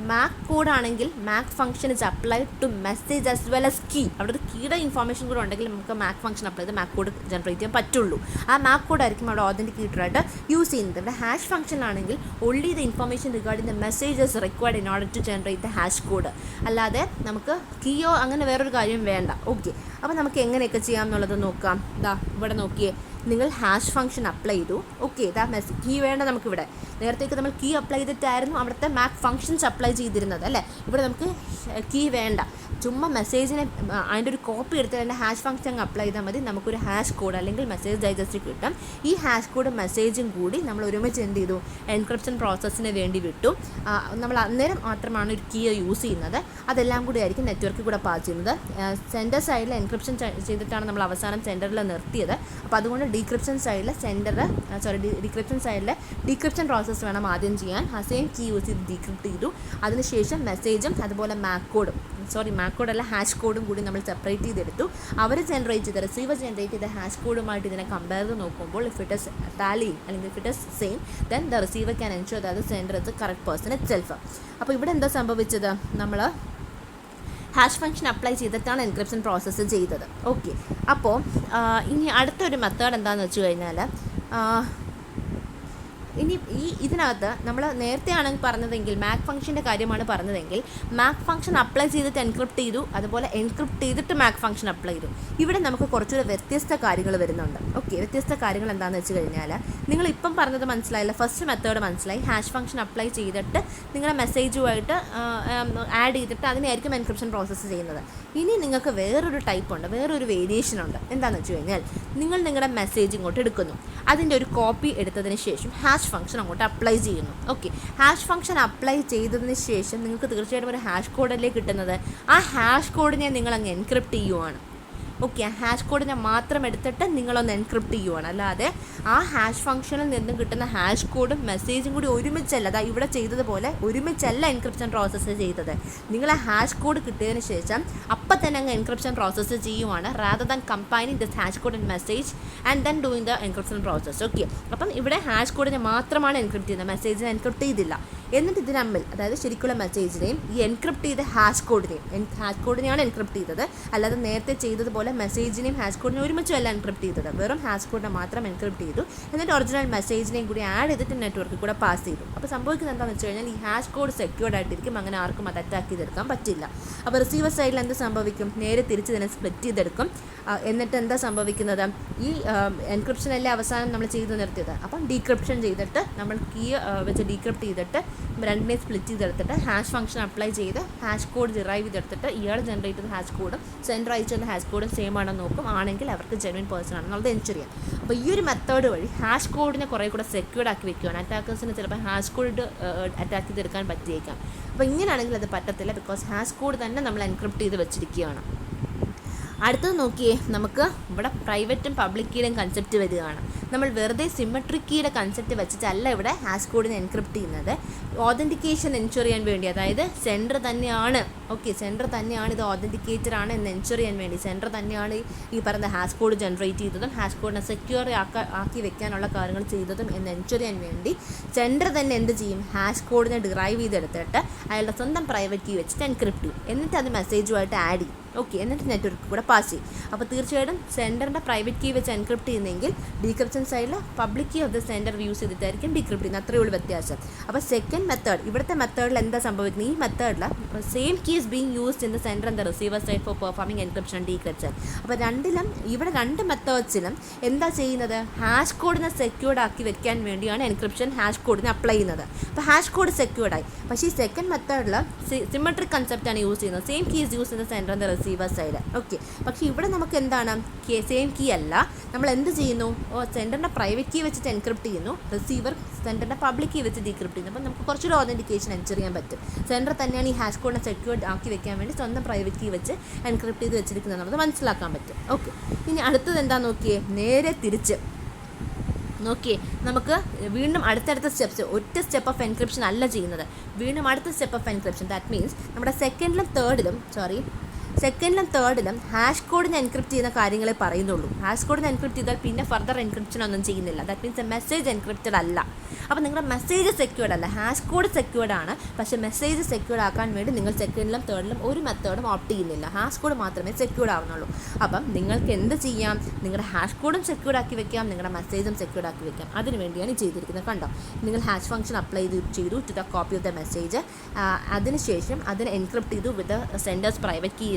മാക് കോഡ് ആണെങ്കിൽ MAC function is applied to message as well as key. അവിടെ ഒരു കീയുടെ ഇൻഫോർമേഷൻ കൂടെ ഉണ്ടെങ്കിൽ നമുക്ക് മാക് ഫംഗ്ഷൻ അപ്ലൈ ചെയ്ത് മാക് കോഡ് ജനറേറ്റ് ചെയ്യാൻ പറ്റുള്ളൂ. ആ മാക് കോഡ് ആയിരിക്കും അവിടെ ഓതൻറ്റിക്കേറ്ററായിട്ട് യൂസ് ചെയ്യുന്നത്. ഇവിടെ ഹാഷ് ഫംഗ്ഷനാണെങ്കിൽ only the information regarding the messages required in order to generate the hash code. അല്ലാതെ നമുക്ക് കീയോ അങ്ങനെ വേറൊരു കാര്യം വേണ്ട. ഓക്കെ, അപ്പോൾ നമുക്ക് എങ്ങനെയൊക്കെ ചെയ്യാം എന്നുള്ളത് നോക്കാം. ഇവിടെ നോക്കിയേ, നിങ്ങൾ ഹാഷ് ഫംഗ്ഷൻ അപ്ലൈ ചെയ്തു. ഓക്കെ, കീ വേണ്ട നമുക്കിവിടെ. നേരത്തേക്ക് നമ്മൾ കീ അപ്ലൈ ചെയ്തിട്ടായിരുന്നു അവിടുത്തെ മാക് ഫംഗ്ഷൻസ് അപ്ലൈ ചെയ്തിരുന്നത് അല്ലേ. ഇവിടെ നമുക്ക് കീ വേണ്ട, ചുമ്മാ മെസ്സേജിനെ അതിൻ്റെ ഒരു കോപ്പി എടുത്ത് തന്നെ ഹാഷ് ഫംഗ്ഷൻ അപ്ലൈ ചെയ്താൽ മതി. നമുക്കൊരു ഹാഷ് കോഡ് അല്ലെങ്കിൽ മെസ്സേജ് ഡൈജസ്റ്റ് കിട്ടും. ഈ ഹാഷ് കോഡും മെസ്സേജും കൂടി നമ്മൾ ഒരുമിച്ച് എന്ത് ചെയ്തു, എൻക്രിപ്ഷൻ പ്രോസസ്സിന് വേണ്ടി വിട്ടു. നമ്മൾ അന്നേരം മാത്രമാണ് ഒരു കീ യൂസ് ചെയ്യുന്നത്. അതെല്ലാം കൂടി ആയിരിക്കും നെറ്റ്വർക്കിൽ കൂടെ പാസ് ചെയ്യുന്നത്. സെൻഡർ സൈഡിൽ എൻക്രിപ്ഷൻ ചെയ്തിട്ടാണ് നമ്മൾ അവസാനം സെൻഡറിൽ നിർത്തിയത്. അപ്പോൾ അതുകൊണ്ട് ഡീക്രിപ്ഷൻ സൈഡിൽ ഡീക്രിപ്ഷൻ പ്രോസസ്സ് വേണം ആദ്യം ചെയ്യാൻ. ആ സെയിം കീ യൂസ് ചെയ്ത് ഡീക്രിപ്റ്റ് ചെയ്തു. അതിനുശേഷം മെസ്സേജും അതുപോലെ മാക് കോഡല്ല ഹാഷ് കോഡും കൂടി നമ്മൾ സെപ്പറേറ്റ് ചെയ്തെടുത്തു. അവർ ജനറേറ്റ് ചെയ്ത റിസീവർ ജനറേറ്റ് ചെയ്ത ഹാഷ് കോഡുമായിട്ട് ഇതിനെ കമ്പയർ ചെയ്ത് നോക്കുമ്പോൾ ഇഫ് ഇറ്റ് ഇസ് ടാലി അല്ലെങ്കിൽ if it is same then the receiver can ensure that the sender is correct person it self. അപ്പോൾ ഇവിടെ എന്താ സംഭവിച്ചത്, നമ്മൾ ഹാഷ് ഫംഗ്ഷൻ അപ്ലൈ ചെയ്തിട്ടാണ് എൻക്രിപ്ഷൻ പ്രോസസ്സ് ചെയ്തത്. ഓക്കെ, അപ്പോൾ ഇനി അടുത്തൊരു മെത്തേഡ് എന്താണെന്ന് വെച്ച് കഴിഞ്ഞാൽ ഇനി ഇതിനകത്ത് നമ്മൾ നേരത്തെ ആണെങ്കിൽ പറഞ്ഞതെങ്കിൽ മാക് ഫംഗ്ഷൻ്റെ കാര്യമാണ് പറഞ്ഞതെങ്കിൽ മാക് ഫംഗ്ഷൻ അപ്ലൈ ചെയ്തിട്ട് എൻക്രിപ്റ്റ് ചെയ്തു, അതുപോലെ എൻക്രിപ്റ്റ് ചെയ്തിട്ട് മാക് ഫംഗ്ഷൻ അപ്ലൈ ചെയ്തു. ഇവിടെ നമുക്ക് കുറച്ചുകൂടെ വ്യത്യസ്ത കാര്യങ്ങൾ വരുന്നുണ്ട്. ഓക്കെ, വ്യത്യസ്ത കാര്യങ്ങൾ എന്താണെന്ന് വെച്ച് കഴിഞ്ഞാൽ നിങ്ങൾ ഇപ്പം പറഞ്ഞത് മനസ്സിലായില്ല, ഫസ്റ്റ് മെത്തേഡ് മനസ്സിലായി. ഹാഷ് ഫംഗ്ഷൻ അപ്ലൈ ചെയ്തിട്ട് നിങ്ങളുടെ മെസ്സേജുമായിട്ട് ആഡ് ചെയ്തിട്ട് അതിനായിരിക്കും എൻക്രിപ്ഷൻ പ്രോസസ്സ് ചെയ്യുന്നത്. ഇനി നിങ്ങൾക്ക് വേറൊരു ടൈപ്പ് ഉണ്ട്, വേറൊരു വേരിയേഷൻ ഉണ്ട്. എന്താണെന്ന് വെച്ച് കഴിഞ്ഞാൽ നിങ്ങൾ നിങ്ങളുടെ മെസ്സേജ് ഇങ്ങോട്ട് എടുക്കുന്നു, അതിൻ്റെ ഒരു കോപ്പി എടുത്തതിന് ശേഷം ഹാഷ് ഫംഗ്ഷൻ അങ്ങോട്ട് അപ്ലൈ ചെയ്യുന്നു. ഓക്കെ, ഹാഷ് ഫംഗ്ഷൻ അപ്ലൈ ചെയ്തതിന് ശേഷം നിങ്ങൾക്ക് തീർച്ചയായിട്ടും ഒരു ഹാഷ് കോഡല്ലേ കിട്ടുന്നത്. ആ ഹാഷ് കോഡിനെ നിങ്ങൾ അങ്ങ് എൻക്രിപ്റ്റ് ചെയ്യുവാണ്. ഓക്കെ, ആ ഹാഷ് കോഡിനെ മാത്രം എടുത്തിട്ട് നിങ്ങളൊന്ന് എൻക്രിപ്റ്റ് ചെയ്യുവാണ്. അല്ലാതെ ആ ഹാഷ് ഫംഗ്ഷനിൽ നിന്നും കിട്ടുന്ന ഹാഷ് കോഡും മെസ്സേജും കൂടി ഒരുമിച്ചല്ല, അതാ ഇവിടെ ചെയ്തതുപോലെ ഒരുമിച്ചല്ല എൻക്രിപ്ഷൻ പ്രോസസ്സ് ചെയ്തത്. നിങ്ങൾ ആ ഹാഷ് കോഡ് കിട്ടിയതിന് ശേഷം അപ്പം തന്നെ അങ്ങ് എൻക്രിപ്ഷൻ പ്രോസസ്സ് ചെയ്യുവാണ്, rather than combining this hash code and message and then doing the encryption process. Okay, അപ്പം ഇവിടെ ഹാഷ് കോഡിനെ മാത്രമാണ് എൻക്രിപ്റ്റ് ചെയ്യുന്നത്, മെസ്സേജിനെ എൻക്രിപ്റ്റ് ചെയ്തില്ല. എന്നിട്ട് ഇതിന് തമ്മിൽ, അതായത് ശരിക്കുള്ള മെസ്സേജിനെയും ഈ എൻക്രിപ്റ്റ് ചെയ്ത ഹാഷ് കോഡിനെയാണ് എൻക്രിപ്റ്റ് ചെയ്തത്. അല്ലാതെ നേരത്തെ ചെയ്തതുപോലെ മെസ്സേജിനെയും ഹാഷ് കോഡിനെയും ഒരുമിച്ചല്ല എൻക്രിപ്റ്റ് ചെയ്തത്, വെറും ഹാഷ് കോഡിനെ മാത്രം എൻക്രിപ്റ്റ് ചെയ്തു. എന്നിട്ട് ഒറിജിനൽ മെസ്സേജിനെയും കൂടി ആഡ് ചെയ്തിട്ട് നെറ്റ്വർക്കിൽ കൂടെ പാസ് ചെയ്തു. അപ്പോൾ സംഭവിക്കുന്നത് എന്താണെന്ന് വെച്ച് കഴിഞ്ഞാൽ ഈ ഹാഷ് കോഡ് സെക്യൂർഡ് ആയിട്ടിരിക്കും, അങ്ങനെ ആർക്കും അത് അറ്റാക്ക് ചെയ്തെടുക്കാൻ പറ്റില്ല. അപ്പോൾ റിസീവർ സൈഡിൽ എന്ത് സംഭവിക്കും, നേരെ തിരിച്ച് ഇതിനെ സ്പ്ലിറ്റ് ചെയ്തെടുക്കും. എന്നിട്ട് എന്താ സംഭവിക്കുന്നത്, ഈ എൻക്രിപ്ഷൻ അല്ലേ അവസാനം നമ്മൾ ചെയ്ത് നിർത്തിയത്, അപ്പം ഡീക്രിപ്ഷൻ ചെയ്തിട്ട് നമ്മൾ കീ വെച്ച് ഡീക്രിപ്റ്റ് ചെയ്തിട്ട് രണ്ടിനെ സ്പ്ലിറ്റ് ചെയ്തെടുത്തിട്ട് ഹാഷ് ഫംഗ്ഷൻ അപ്ലൈ ചെയ്ത് ഹാഷ് കോഡ് ഡിറൈവ് ചെയ്തെടുത്തിട്ട് ഇയാൾ ജനറേറ്റ് ചെയ്ത ഹാഷ് കോഡും സെൻഡർ അയച്ചുള്ള ഹാഷ് കോഡും സെയിം ആണെന്ന് നോക്കും. ആണെങ്കിൽ അവർക്ക് ജെന്യുവൻ പേഴ്സൺ ആണെന്നുള്ളത് എൻഷുർ ചെയ്യാം. അപ്പോൾ ഈ ഒരു മെത്തേഡ് വഴി ഹാഷ് കോഡിനെ കുറേ കൂടെ സെക്യൂർഡ് ആക്കി വെക്കുകയാണ്. അറ്റാക്കേഴ്സിന് ചിലപ്പോൾ ഹാഷ് കോഡ് അറ്റാക്ക് ചെയ്തെടുക്കാൻ പറ്റിയേക്കാം. അപ്പോൾ ഇങ്ങനെയാണെങ്കിൽ അത് പറ്റത്തില്ല, ബിക്കോസ് ഹാഷ് കോഡ് തന്നെ നമ്മൾ എൻക്രിപ്റ്റ് ചെയ്ത് വെച്ചിരിക്കുകയാണ്. അടുത്തത് നോക്കിയേ, നമുക്ക് ഇവിടെ പ്രൈവറ്റും പബ്ലിക് കീയുടെയും കൺസെപ്റ്റ് വരികയാണ്. നമ്മൾ വെറുതെ സിമെട്രിക് കീയുടെ കൺസെപ്റ്റ് വെച്ചിട്ടല്ല ഇവിടെ ഹാഷ് കോഡിനെ എൻക്രിപ്റ്റ് ചെയ്യുന്നത്. ഓതൻറ്റിക്കേഷൻ എൻഷുർ ചെയ്യാൻ വേണ്ടി, അതായത് സെൻഡർ തന്നെയാണ്, ഓക്കെ, സെൻഡർ തന്നെയാണ് ഇത് ഓതൻറ്റിക്കേറ്റർ ആണ് എന്ന് എൻഷുർ ചെയ്യാൻ വേണ്ടി, സെൻഡർ തന്നെയാണ് ഈ പറയുന്ന ഹാഷ് കോഡ് ജനറേറ്റ് ചെയ്തതും ഹാഷ് കോഡിനെ സെക്യൂർ ആക്കി വെക്കാനുള്ള കാര്യങ്ങൾ ചെയ്തതും എന്ന് എൻഷുർ ചെയ്യാൻ വേണ്ടി സെൻഡർ തന്നെ എന്ത് ചെയ്യും, ഹാഷ് കോഡിനെ ഡിറൈവ് ചെയ്തെടുത്തിട്ട് അയാളുടെ സ്വന്തം പ്രൈവറ്റ് കീ വെച്ചിട്ട് എൻക്രിപ്റ്റ് ചെയ്യും. എന്നിട്ട് അത് മെസ്സേജുമായിട്ട് ആഡ് ചെയ്യും. ഓക്കെ, എന്നിട്ട് നെറ്റ്വർക്ക് കൂടെ പാസ് ചെയ്യും. അപ്പോൾ തീർച്ചയായിട്ടും സെൻഡറിൻ്റെ പ്രൈവറ്റ് കീ വെച്ച് എൻക്രിപ്റ്റ് ചെയ്യുന്നെങ്കിൽ ഡീക്രിപ്ഷൻ സൈഡിൽ public key of the sender use ചെയ്തിട്ടായിരിക്കും ഡീക്രിപ്റ്റ് ചെയ്യുന്നത്. അത്രയേ ഉള്ളൂ വ്യത്യാസം. അപ്പോൾ സെക്കൻഡ് മെത്തേഡ്, ഇവിടുത്തെ മെത്തേഡിൽ എന്താ സംഭവിക്കുന്നത്, ഈ മെത്തേഡിൽ same key is being used in the sender and the receiver side for performing encryption and decryption. അപ്പോൾ രണ്ടിലും, ഇവിടെ രണ്ട് മെത്തേഡ്സിലും എന്താ ചെയ്യുന്നത്, ഹാഷ് കോഡിനെ സെക്യൂർഡ് ആക്കി വെക്കാൻ വേണ്ടിയാണ് എൻക്രിപ്ഷൻ ഹാഷ് കോഡിനെ അപ്ലൈ ചെയ്യുന്നത്. അപ്പോൾ ഹാഷ് കോഡ് സെക്യൂർഡായി. പക്ഷേ ഈ സെക്കൻഡ് മെത്തേഡിൽ സിമെട്രിക് കൺസെപ്റ്റാണ് യൂസ് ചെയ്യുന്നത്. Same key is use in the sender and the receiver side. Okay, പക്ഷേ ഇവിടെ നമുക്ക് എന്താണ്, സെയിം കീ അല്ല, നമ്മൾ എന്ത് ചെയ്യുന്നു, സെൻഡറിൻ്റെ പ്രൈവറ്റ് കീ വെച്ചിട്ട് എൻക്രിപ്റ്റ് ചെയ്യുന്നു, റിസീവർ സെൻഡറിൻ്റെ പബ്ലിക് കീ വെച്ച് ഡീക്രിപ്റ്റ് ചെയ്യുന്നു. അപ്പോൾ നമുക്ക് കുറച്ചൊരു ഓതൻറ്റിക്കേഷൻ എൻഷുർ ചെയ്യാൻ പറ്റും. സെൻഡർ തന്നെയാണ് ഈ ഹാഷ് കോഡിനെ സെക്യൂർഡ് ആക്കി വെക്കാൻ വേണ്ടി സ്വന്തം പ്രൈവറ്റ് കീ വെച്ച് എൻക്രിപ്റ്റ് ചെയ്ത് വെച്ചിരിക്കുന്നത് നമുക്ക് മനസ്സിലാക്കാൻ പറ്റും. ഓക്കെ, ഇനി അടുത്തത് എന്താ നോക്കിയേ, നേരെ തിരിച്ച് നോക്കിയേ, നമുക്ക് വീണ്ടും അടുത്തടുത്ത സ്റ്റെപ്സ്, ഒറ്റ സ്റ്റെപ്പ് ഓഫ് എൻക്രിപ്ഷൻ അല്ല ചെയ്യുന്നത്, വീണ്ടും അടുത്ത step of encryption. That means നമ്മുടെ സെക്കൻഡിലും തേർഡിലും ഹാഷ് കോഡിനെ എൻക്രിപ്റ്റ് ചെയ്യുന്ന കാര്യങ്ങളെ പറയുന്നുള്ളൂ. ഹാഷ് കോഡിനെ എൻക്രിപ്റ്റ് ചെയ്താൽ പിന്നെ ഫർദർ എൻക്രിപ്ഷൻ ഒന്നും ചെയ്യുന്നില്ല. ദാറ്റ് മീൻസ് മെസ്സേജ് എൻക്രിപ്റ്റഡ് അല്ല. അപ്പോൾ നിങ്ങളുടെ മെസ്സേജ് സെക്യൂർഡ് അല്ല, ഹാഷ് കോഡ് സെക്യൂർഡ് ആണ്. പക്ഷേ മെസ്സേജ് സെക്യൂർഡ് ആക്കാൻ വേണ്ടി നിങ്ങൾ സെക്കൻഡിലും തേർഡിലും ഒരു മെത്തേഡും ഓപ്റ്റ് ചെയ്യുന്നില്ല, ഹാഷ് കോഡ് മാത്രമേ സെക്യൂർഡ് ആവുന്നുള്ളൂ. അപ്പം നിങ്ങൾക്ക് എന്ത് ചെയ്യാം, നിങ്ങളുടെ ഹാഷ് കോഡും സെക്യൂർഡ് ആക്കി വെക്കാം, നിങ്ങളുടെ മെസ്സേജും സെക്യൂർഡ് ആക്കി വെക്കാം. അതിന് വേണ്ടിയാണ് ചെയ്തിരിക്കുന്നത്. കണ്ടോ, നിങ്ങൾ ഹാഷ് ഫംഗ്ഷൻ അപ്ലൈ ചെയ്തു to the copy of the message, അതിനുശേഷം അതിനെ എൻക്രിപ്റ്റ് ചെയ്തു with sender's private key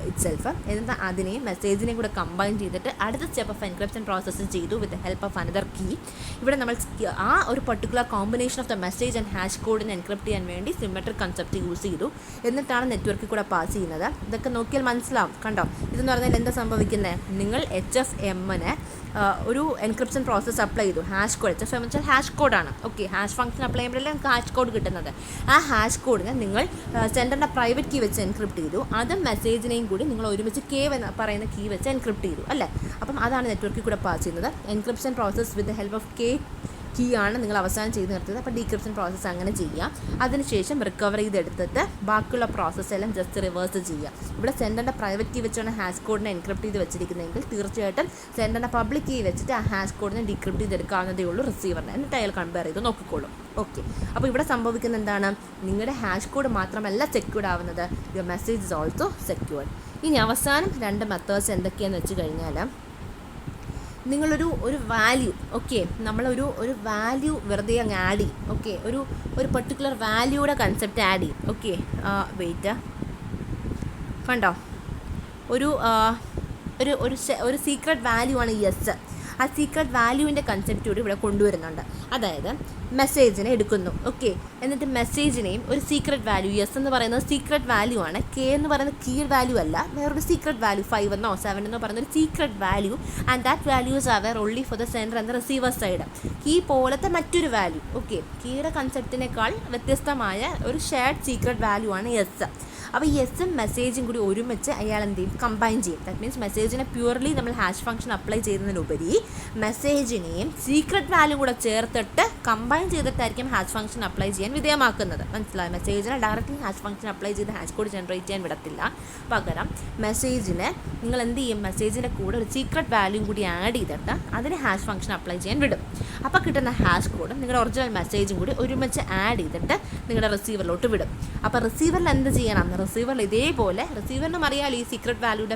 itself. എന്നിട്ട് അതിനെയും മെസ്സേജിനെയും കൂടെ കമ്പൈൻ ചെയ്തിട്ട് അടുത്ത സ്റ്റെപ്പ് ഓഫ് എൻക്രിപ്ഷൻ പ്രോസസ്സ് ചെയ്തു with help of another key. ഇവിടെ നമ്മൾ ആ ഒരു particular combination of the message and hash കോഡിനെ എൻക്രിപ്റ്റ് ചെയ്യാൻ വേണ്ടി സിമെട്രിക് കൺസെപ്റ്റ് യൂസ് ചെയ്തു. എന്നിട്ടാണ് നെറ്റ്വർക്കിൽ കൂടെ പാസ് ചെയ്യുന്നത്. ഇതൊക്കെ നോക്കിയാൽ മനസ്സിലാവും. കണ്ടോ, ഇതെന്ന് പറഞ്ഞാൽ എന്താ സംഭവിക്കുന്നത്, നിങ്ങൾ HFMനെ ഒരു എൻക്രിപ്ഷൻ പ്രോസസ്സ് അപ്ലൈ ചെയ്തു. ഹാഷ് കോഡ്, HFM വെച്ചാൽ ഹാഷ് കോഡാണ്. ഓക്കെ, ഹാഷ് ഫംഗ്ഷൻ അപ്ലൈ ചെയ്യുമ്പോഴല്ലേ നമുക്ക് ഹാഷ് കോഡ് കിട്ടുന്നത്. ആ ഹാഷ് കോഡിനെ നിങ്ങൾ സെൻഡറിൻ്റെ പ്രൈവറ്റ് കീ വെച്ച് എൻക്രിപ്റ്റ് ചെയ്തു. അതും മെസ്സേജിനെയും കൂടി നിങ്ങൾ ഒരുമിച്ച് എന്ന് പറയുന്ന കീ വെച്ച് എൻക്രിപ്റ്റ് ചെയ്തു അല്ലേ. അപ്പം അതാണ് നെറ്റ്വർക്കിൽ കൂടെ പാസ് ചെയ്യുന്നത്. Encryption process with the help of key ആണ് നിങ്ങൾ അവസാനം ചെയ്ത് നിർത്തിയത്. അപ്പോൾ ഡീക്രിപ്ഷൻ പ്രോസസ്സ് അങ്ങനെ ചെയ്യുക. അതിനുശേഷം റിക്കവർ ചെയ്തെടുത്തിട്ട് ബാക്കിയുള്ള പ്രോസസ്സ് എല്ലാം ജസ്റ്റ് റിവേഴ്സ് ചെയ്യുക. ഇവിടെ സെൻഡറിൻ്റെ പ്രൈവറ്റ് കീ വെച്ചാണ് ഹാഷ് കോഡിനെ എൻക്രിപ്റ്റ് ചെയ്ത് വെച്ചിരിക്കുന്നതെങ്കിൽ തീർച്ചയായിട്ടും സെൻഡറിൻ്റെ പബ്ലിക് കീ വെച്ചിട്ട് ആ ഹാഷ് കോഡിനെ ഡീക്രിപ്റ്റ് ചെയ്തെടുക്കാവുന്നതേ ഉള്ളൂ റിസീവറിനെ. എന്നിട്ട് അയാൾ കമ്പയർ ചെയ്ത് നോക്കിക്കോളും. ഓക്കെ, അപ്പോൾ ഇവിടെ സംഭവിക്കുന്നത് എന്താണ്, നിങ്ങളുടെ ഹാഷ് കോഡ് മാത്രമല്ല സെക്യൂർഡ് ആവുന്നത്, your message is also secured. ഇനി അവസാനം രണ്ട് മെത്തേഡ്സ് എന്തൊക്കെയാണെന്ന് വെച്ച് കഴിഞ്ഞാൽ, നിങ്ങളൊരു വാല്യൂ, ഓക്കെ, നമ്മളൊരു വാല്യൂ വെറുതെ അങ്ങ് ആഡ് ചെയ്യും. ഓക്കെ, ഒരു പെർട്ടിക്കുലർ വാല്യൂയുടെ കൺസെപ്റ്റ് ആഡ് ചെയ്യും. ഓക്കെ, വെയിറ്റ്, കണ്ടോ, ഒരു ഒരു ഒരു സീക്രട്ട് വാല്യൂ ആണ് യെസ്. ആ സീക്രട്ട് വാല്യൂവിൻ്റെ കൺസെപ്റ്റ് കൂടി ഇവിടെ കൊണ്ടുവരുന്നുണ്ട്. അതായത് മെസ്സേജിനെ എടുക്കുന്നു, ഓക്കെ, എന്നിട്ട് മെസ്സേജിനെയും ഒരു സീക്രട്ട് വാല്യൂ, യെസ് എന്ന് പറയുന്നത് സീക്രട്ട് വാല്യൂ ആണ്, കെ എന്ന് പറയുന്നത് കീ വാല്യൂ അല്ല, വേറൊരു സീക്രട്ട് വാല്യൂ 5 എന്നോ 7 എന്നോ പറയുന്ന ഒരു secret value, and that values are where only for the sender and the receiver side. Key പോലത്തെ മറ്റൊരു വാല്യൂ, ഓക്കെ, കീയുടെ കൺസെപ്റ്റിനേക്കാൾ വ്യത്യസ്തമായ ഒരു ഷെയർഡ് സീക്രട്ട് വാല്യൂ ആണ് യെസ്. അപ്പോൾ യെസ്സും മെസ്സേജും കൂടി ഒരുമിച്ച് അയാൾ എന്ത് ചെയ്യും, കമ്പൈൻ ചെയ്യും. ദാറ്റ് മീൻസ് മെസ്സേജിനെ പ്യൂർലി നമ്മൾ ഹാഷ് ഫംഗ്ഷൻ അപ്ലൈ ചെയ്യുന്നതിനുപരി മെസ്സേജിനെയും സീക്രട്ട് വാല്യൂ കൂടെ ചേർത്തിട്ട് കമ്പൈൻ ചെയ്തിട്ടായിരിക്കും ഹാഷ് ഫംഗ്ഷൻ അപ്ലൈ ചെയ്യാൻ വിധേയമാക്കുന്നത്. മനസ്സിലായി? മെസ്സേജിനെ ഡയറക്റ്റ്ലി ഹാഷ് ഫംഗ്ഷൻ അപ്ലൈ ചെയ്ത് ഹാഷ് കോഡ് ജനറേറ്റ് ചെയ്യാൻ വിടത്തില്ല. പകരം മെസ്സേജിനെ നിങ്ങൾ എന്ത് ചെയ്യും, മെസ്സേജിൻ്റെ കൂടെ ഒരു സീക്രട്ട് വാല്യൂം കൂടി ആഡ് ചെയ്തിട്ട് അതിന് ഹാഷ് ഫംഗ്ഷൻ അപ്ലൈ ചെയ്യാൻ വിടും. അപ്പോൾ കിട്ടുന്ന ഹാഷ് കോഡും നിങ്ങളുടെ ഒറിജിനൽ മെസ്സേജും കൂടി ഒരുമിച്ച് ആഡ് ചെയ്തിട്ട് നിങ്ങളുടെ റിസീവറിലോട്ട് വിടും. അപ്പോൾ റിസീവറിൽ എന്ത് ചെയ്യണം, റിസീവറിൽ ഇതേപോലെ, റിസീവറിനും അറിയാമല്ലോ ഈ സീക്രട്ട് വാല്യൂടെ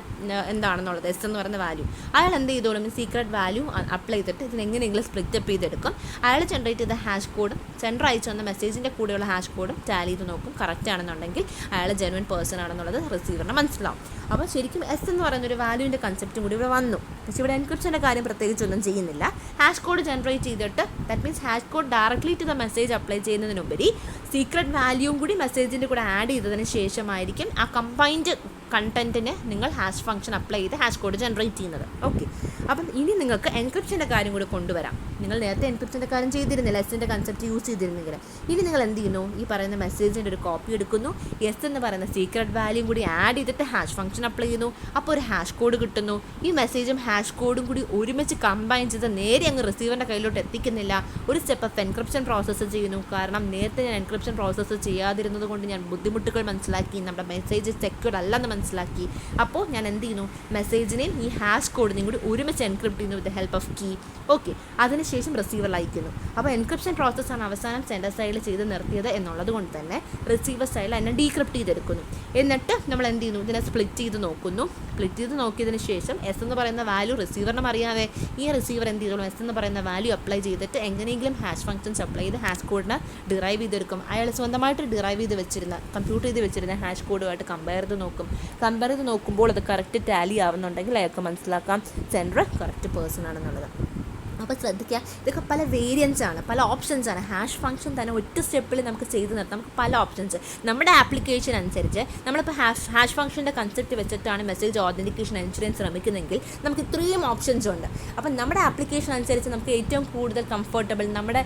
എന്താണെന്നുള്ളത്, എസ് എന്ന് പറയുന്ന വാല്യൂ. അയാൾ എന്ത് ചെയ്തോളും, ഈ സീക്രട്ട് വാല്യൂ അപ്ലൈ ചെയ്തിട്ട് ഇതിനെങ്ങനെയെങ്കിലും സ്പ്ലിറ്റ് അപ്പ് ചെയ്തെടുക്കും. അയാൾ ജനറേറ്റ് ചെയ്ത ഹാഷ് കോഡും സെൻഡർ അയച്ചു വന്ന മെസ്സേജിൻ്റെ കൂടെയുള്ള ഹാഷ് കോഡും ടാലി ചെയ്ത് നോക്കും. കറക്റ്റ് ആണെന്നുണ്ടെങ്കിൽ അയാൾ ജെനുവൻ പേഴ്സൺ ആണെന്നുള്ളത് റിസീവറിന് മനസ്സിലാവും. അപ്പോൾ ശരിക്കും എസ് എന്ന് പറയുന്ന ഒരു വാല്യൂവിൻ്റെ കൺസെപ്റ്റും കൂടി ഇവിടെ വന്നു. പക്ഷേ ഇവിടെ എൻക്രിപ്ഷൻ്റെ കാര്യം പ്രത്യേകിച്ചൊന്നും ചെയ്യുന്നില്ല. ഹാഷ് കോഡ് ജനറേറ്റ് ചെയ്തിട്ട്, that means hash code directly to the message apply ചെയ്യുന്നതിനുപരി സീക്രട്ട് വാല്യൂവും കൂടി മെസ്സേജിൻ്റെ കൂടെ ആഡ് ചെയ്തതിന് ശേഷമായിരിക്കും ആ കമ്പൈൻഡ് കണ്ടൻറ്റിന് നിങ്ങൾ ഹാഷ് ഫംഗ്ഷൻ അപ്ലൈ ചെയ്ത് ഹാഷ് കോഡ് ജനറേറ്റ് ചെയ്യുന്നത്. ഓക്കെ, അപ്പം ഇനി നിങ്ങൾക്ക് എൻക്രിപ്ഷൻ്റെ കാര്യം കൂടി കൊണ്ടുവരാം. നിങ്ങൾ നേരത്തെ എൻക്രിപ്ഷൻ്റെ കാര്യം ചെയ്തിരുന്നില്ല, എസിൻ്റെ കൺസെപ്റ്റ് യൂസ് ചെയ്തിരുന്നെങ്കിൽ. ഇനി നിങ്ങൾ എന്ത് ചെയ്യുന്നു, ഈ പറയുന്ന മെസ്സേജിൻ്റെ ഒരു കോപ്പി എടുക്കുന്നു, എസ് എന്ന് പറയുന്ന സീക്രട്ട് വാല്യൂം കൂടി ആഡ് ചെയ്തിട്ട് ഹാഷ് ഫംഗ്ഷൻ അപ്ലൈ ചെയ്യുന്നു. അപ്പോൾ ഒരു ഹാഷ് കോഡ് കിട്ടുന്നു. ഈ മെസ്സേജും ഹാഷ് കോഡും കൂടി ഒരുമിച്ച് കമ്പൈൻ ചെയ്ത് നേരെ അങ്ങ് റിസീവറിൻ്റെ കയ്യിലോട്ട് എത്തിക്കുന്നില്ല, ഒരു സ്റ്റെപ്പ് ഓഫ് എൻക്രിപ്ഷൻ പ്രോസസ്സ് ചെയ്യുന്നു. കാരണം നേരത്തെ ഞാൻ എൻക്രിപ്ഷൻ പ്രോസസ്സ് ചെയ്യാതിരുന്നത് കൊണ്ട് ഞാൻ ബുദ്ധിമുട്ടുകൾ മനസ്സിലാക്കി, നമ്മുടെ മെസ്സേജ് സെക്യൂർഡ് അല്ലെന്ന് മനസ്സിലാക്കി. അപ്പോൾ ഞാൻ എന്ത് ചെയ്യുന്നു, മെസ്സേജിനെയും ഈ ഹാഷ് കോഡിനെയും കൂടി ഒരുമിച്ച് എൻക്രിപ്റ്റ് ചെയ്യുന്നു with help of key. Okay, അതിനുശേഷം റിസീവറിൽ അയക്കുന്നു. അപ്പോൾ എൻക്രിപ്ഷൻ പ്രോസസ്സാണ് അവസാനം സെൻഡർ സൈഡിൽ ചെയ്ത് നിർത്തിയത് എന്നുള്ളത് കൊണ്ട് തന്നെ റിസീവർ സൈഡിൽ അതിനെ ഡീക്രിപ്റ്റ് ചെയ്തെടുക്കുന്നു. എന്നിട്ട് നമ്മൾ എന്ത് ചെയ്യുന്നു, ഇതിനെ സ്പ്ലിറ്റ് ചെയ്ത് നോക്കുന്നു. സ്പ്ലിറ്റ് ചെയ്ത് നോക്കിയതിന് ശേഷം എസ് എന്ന് പറയുന്ന വാല്യൂ റിസീവറിനും അറിയാതെ ഈ റിസീവർ എന്ത് ചെയ്തോളും, എസ് എന്ന് പറയുന്ന വാല്യൂ അപ്ലൈ ചെയ്തിട്ട് എങ്ങനെയെങ്കിലും ഹാഷ് ഫംഗ്ഷൻസ് അപ്ലൈ ചെയ്ത് ഹാഷ് കോഡിനെ ഡിറൈവ് ചെയ്തെടുക്കും. അയാൾ സ്വന്തമായിട്ട് ഡിറൈവ് ചെയ്ത് വെച്ചിരുന്ന, കമ്പ്യൂട്ട് ചെയ്ത് വെച്ചിരുന്ന ഹാഷ് കോഡുമായിട്ട് കമ്പയർ ചെയ്ത് നോക്കും. കമ്പയർ ചെയ്ത് നോക്കുമ്പോൾ അത് കറക്റ്റ് ടാലി ആവുന്നുണ്ടെങ്കിൽ അയാൾക്ക് മനസ്സിലാക്കാം സെൻഡർ കറക്റ്റ് പേഴ്സൺ ആണെന്നുള്ളത്. അപ്പോൾ ശ്രദ്ധിക്കുക, ഇതൊക്കെ പല വേരിയൻസ് ആണ്, പല ഓപ്ഷൻസ് ആണ്. ഹാഷ് ഫംഗ്ഷൻ തന്നെ ഒറ്റ സ്റ്റെപ്പിൽ നമുക്ക് ചെയ്ത് നിർത്താം. നമുക്ക് പല ഓപ്ഷൻസ് നമ്മുടെ ആപ്ലിക്കേഷൻ അനുസരിച്ച്, നമ്മളിപ്പോൾ ഹാഷ് ഫംഗ്ഷൻ്റെ കൺസെപ്റ്റ് വെച്ചിട്ടാണ് മെസ്സേജ് ഓതൻറ്റിക്കേഷൻ എൻഷുറൻസ് ശ്രമിക്കുന്നെങ്കിൽ നമുക്ക് ഇത്രയും ഓപ്ഷൻസ് ഉണ്ട്. അപ്പം നമ്മുടെ ആപ്ലിക്കേഷൻ അനുസരിച്ച് നമുക്ക് ഏറ്റവും കൂടുതൽ കംഫർട്ടബിൾ, നമ്മുടെ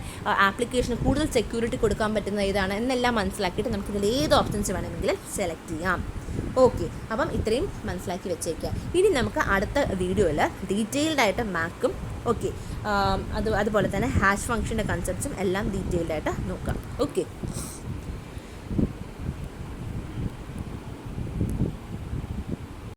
ആപ്ലിക്കേഷന് കൂടുതൽ സെക്യൂരിറ്റി കൊടുക്കാൻ പറ്റുന്ന ഏതാണ് എന്നെല്ലാം മനസ്സിലാക്കിയിട്ട് നമുക്കിതിൽ ഏത് ഓപ്ഷൻസ് വേണമെങ്കിലും സെലക്ട് ചെയ്യാം. ഓക്കെ, അപ്പം ഇത്രയും മനസ്സിലാക്കി വെച്ചേക്കുക. ഇനി നമുക്ക് അടുത്ത വീഡിയോയിൽ ഡീറ്റെയിൽഡായിട്ട് മാക്കും, ഓക്കെ, അതുപോലെ തന്നെ ഹാഷ് ഫംഗ്ഷൻ്റെ കൺസെപ്റ്റ്സും എല്ലാം ഡീറ്റെയിൽഡായിട്ട് നോക്കാം. ഓക്കെ.